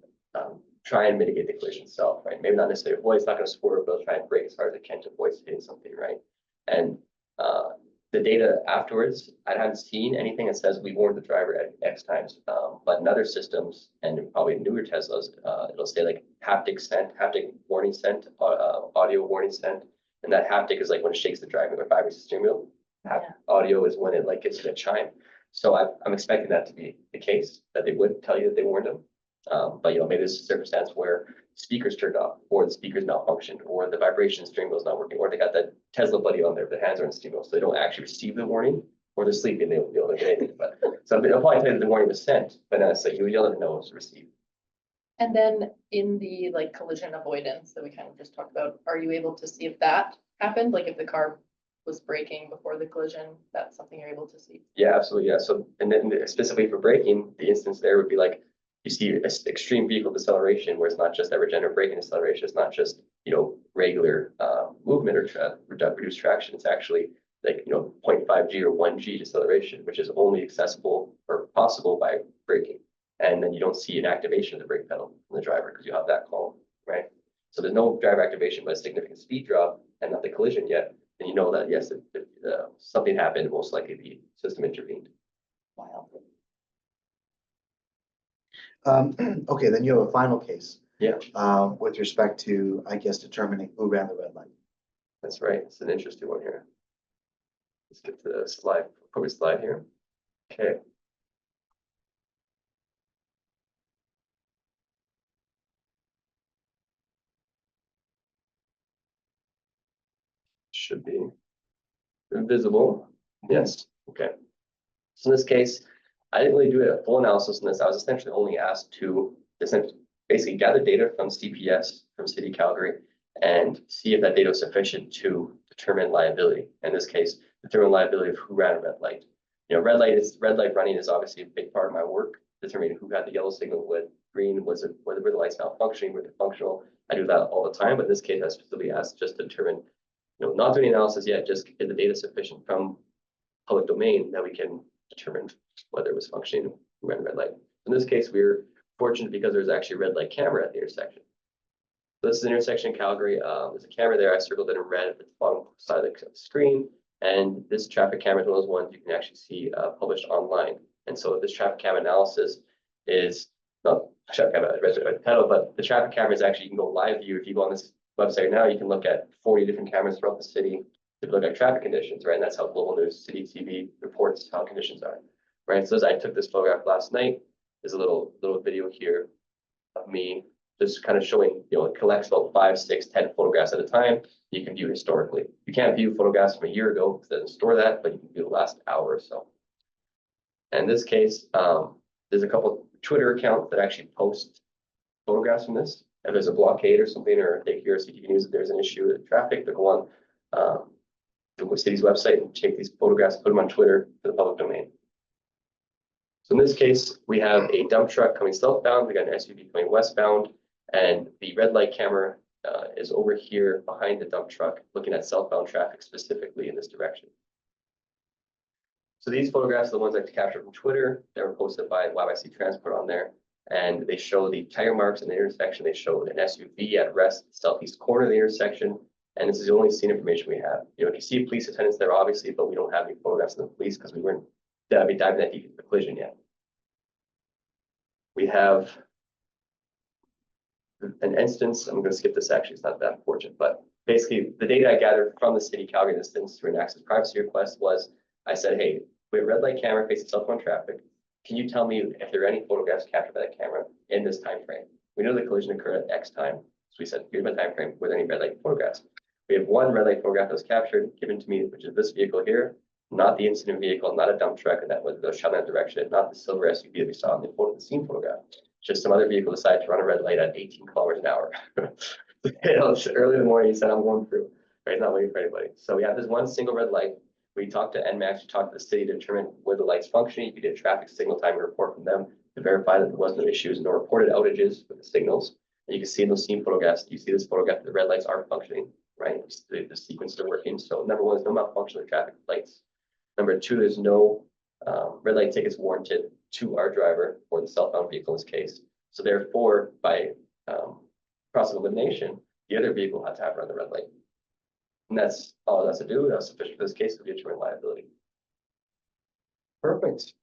try and mitigate the collision itself, right? Maybe not necessarily avoid, it's not going to swerve, but it'll try and brake as hard as it can to avoid hitting something, right? And the data afterwards, I haven't seen anything that says we warned the driver at X times, but in other systems and probably newer Teslas, it'll say like haptic warning sent, audio warning sent, and that haptic is like when it shakes the driving or vibrates the steering wheel. Audio is when it like gets to a chime. So I'm expecting that to be the case, that they would tell you that they warned them. But you know, maybe there's a circumstance where speakers turned off, or the speakers malfunctioned, or the vibration steering wheel is not working, or they got that Tesla buddy on there, the hands are on the steering wheel, so they don't actually receive the warning, or they're sleeping, they won't be able to get anything. But so they'll probably tell you that the warning was sent, but not so you'll never know it was received. And then in the like collision avoidance that we kind of just talked about, are you able to see if that happened? Like if the car was braking before the collision, that's something you're able to see? Yeah, absolutely. Yeah. So, and then specifically for braking, the instance there would be like, you see extreme vehicle deceleration, where it's not just that regenerative braking acceleration, it's not just, you know, regular movement or reduced traction. It's actually like, you know, 0.5G or 1G deceleration, which is only accessible or possible by braking. And then you don't see an activation of the brake pedal from the driver because you have that column, right? So there's no driver activation, but a significant speed drop and not the collision yet. And you know that, yes, if something happened, most likely the system intervened. Wow. Okay, then you have a final case. Yeah. With respect to, I guess, determining who ran the red light. That's right. It's an interesting one here. Let's get to the slide, appropriate slide here. Okay. Should be visible. Yes. Okay. So in this case, I didn't really do a full analysis on this. I was essentially only asked to basically gather data from CPS, from City Calgary, and see if that data was sufficient to determine liability. In this case, determine liability of who ran a red light. You know, red light running is obviously a big part of my work, determining who had the yellow signal, what green, were the lights malfunctioning, were they functional. I do that all the time, but in this case, I specifically asked just to determine, you know, not doing analysis yet, just is the data sufficient from public domain that we can determine whether it was functioning, who ran the red light. In this case, we were fortunate because there's actually a red light camera at the intersection. So this is an intersection in Calgary. There's a camera there. I circled it in red at the bottom side of the screen. And this traffic camera is one of those ones you can actually see published online. And so this traffic camera analysis is not traffic camera, red pedal, but the traffic camera is actually, you can go live view. If you go on this website now, you can look at 40 different cameras throughout the city to look at traffic conditions, right? And that's how Global News City TV reports how conditions are, right? So as I took this photograph last night, there's a little video here of me just kind of showing, you know, it collects about 5, 6, 10 photographs at a time. You can view historically. You can't view photographs from a year ago because it doesn't store that, but you can view the last hour or so. And in this case, there's a couple of Twitter accounts that actually post photographs from this. If there's a blockade or something, or take your CT news, if there's an issue with traffic, they'll go on the city's website and take these photographs, put them on Twitter for the public domain. So in this case, we have a dump truck coming southbound, we got an SUV coming westbound, and the red light camera is over here behind the dump truck, looking at southbound traffic specifically in this direction. So these photographs are the ones I captured from Twitter. They were posted by YYC Transport on there, and they show the tire marks in the intersection. They show an SUV at rest southeast corner of the intersection, and this is the only scene information we have. You know, if you see police attendants there, obviously, but we don't have any photographs of the police because we weren't diving that deep into the collision yet. We have an instance. I'm going to skip this. Actually, it's not that important, but basically, the data I gathered from the city of Calgary instance through an access privacy request was, I said, hey, we have a red light camera facing southbound traffic. Can you tell me if there are any photographs captured by that camera in this time frame? We know the collision occurred at X time, so we said, here's my time frame. Were there any red light photographs? We have one red light photograph that was captured, given to me, which is this vehicle here, not the incident vehicle, not a dump truck, and that was shot in that direction, not the silver SUV that we saw in the scene photograph. Just some other vehicle decided to run a red light at 18 kilometers an hour. You know, early in the morning, he said, I'm going through. Right, he's not waiting for anybody. So we have this one single red light. We talked to NMAX, we talked to the city to determine where the light's functioning. You did a traffic signal time report from them to verify that there was no issues, no reported outages with the signals. And you can see in those scene photographs, you see this photograph, the red lights are functioning, right? The sequence are working. So number one, there's no malfunction of traffic lights. Number two, there's no red light tickets warranted to our driver or the southbound vehicle in this case. So therefore, by process of elimination, the other vehicle had to have run the red light. And that's all it has to do. That's sufficient for this case to determine liability. Perfect.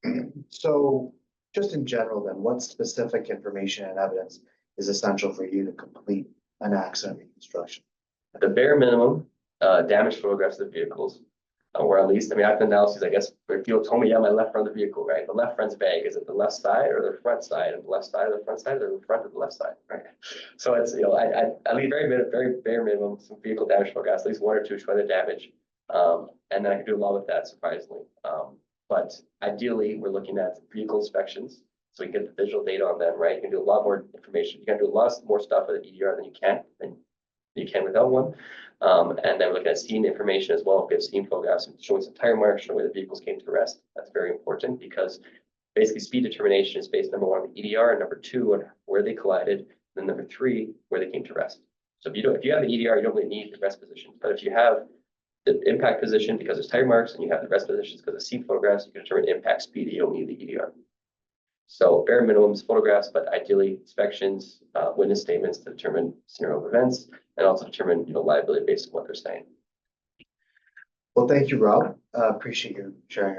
So just in general, then, what specific information and evidence is essential for you to complete an accident reconstruction? At the bare minimum, damage photographs of the vehicles, or at least, I mean, I've done analyses, I guess, where people told me, yeah, my left front of the vehicle, right? The left front's vague. Is it the left side or the front side? And the left side or the front side or the front of the left side, right? So it's, you know, I leave very bare minimum, some vehicle damage photographs, at least one or two show the damage. And then I can do a lot with that, surprisingly. But ideally, we're looking at vehicle inspections, so we can get the visual data on them, right? You can do a lot more information. You can do a lot more stuff with an EDR than you can without one. And then we're looking at scene information as well. We have scene photographs showing some tire marks, showing where the vehicles came to rest. That's very important because basically speed determination is based, number one, on the EDR, and number two, on where they collided, and then number three, where they came to rest. So if you have the EDR, you don't really need the rest position. But if you have the impact position because there's tire marks and you have the rest positions because of scene photographs, you can determine impact speed. You don't need the EDR. So bare minimums photographs, but ideally inspections, witness statements to determine scenario of events, and also determine, you know, liability based on what they're saying. Well, thank you, Rob. Appreciate you sharing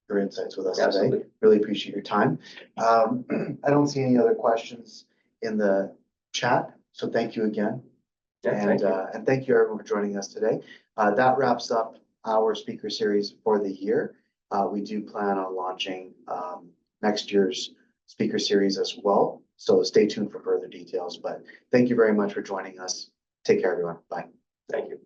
your insights with us Absolutely. today. Really appreciate your time. I don't see any other questions in the chat, so thank you again. Yeah, thank you. And thank you everyone for joining us today. That wraps up our speaker series for the year. We do plan on launching next year's speaker series as well. So stay tuned for further details, but thank you very much for joining us. Take care, everyone. Bye. Thank you.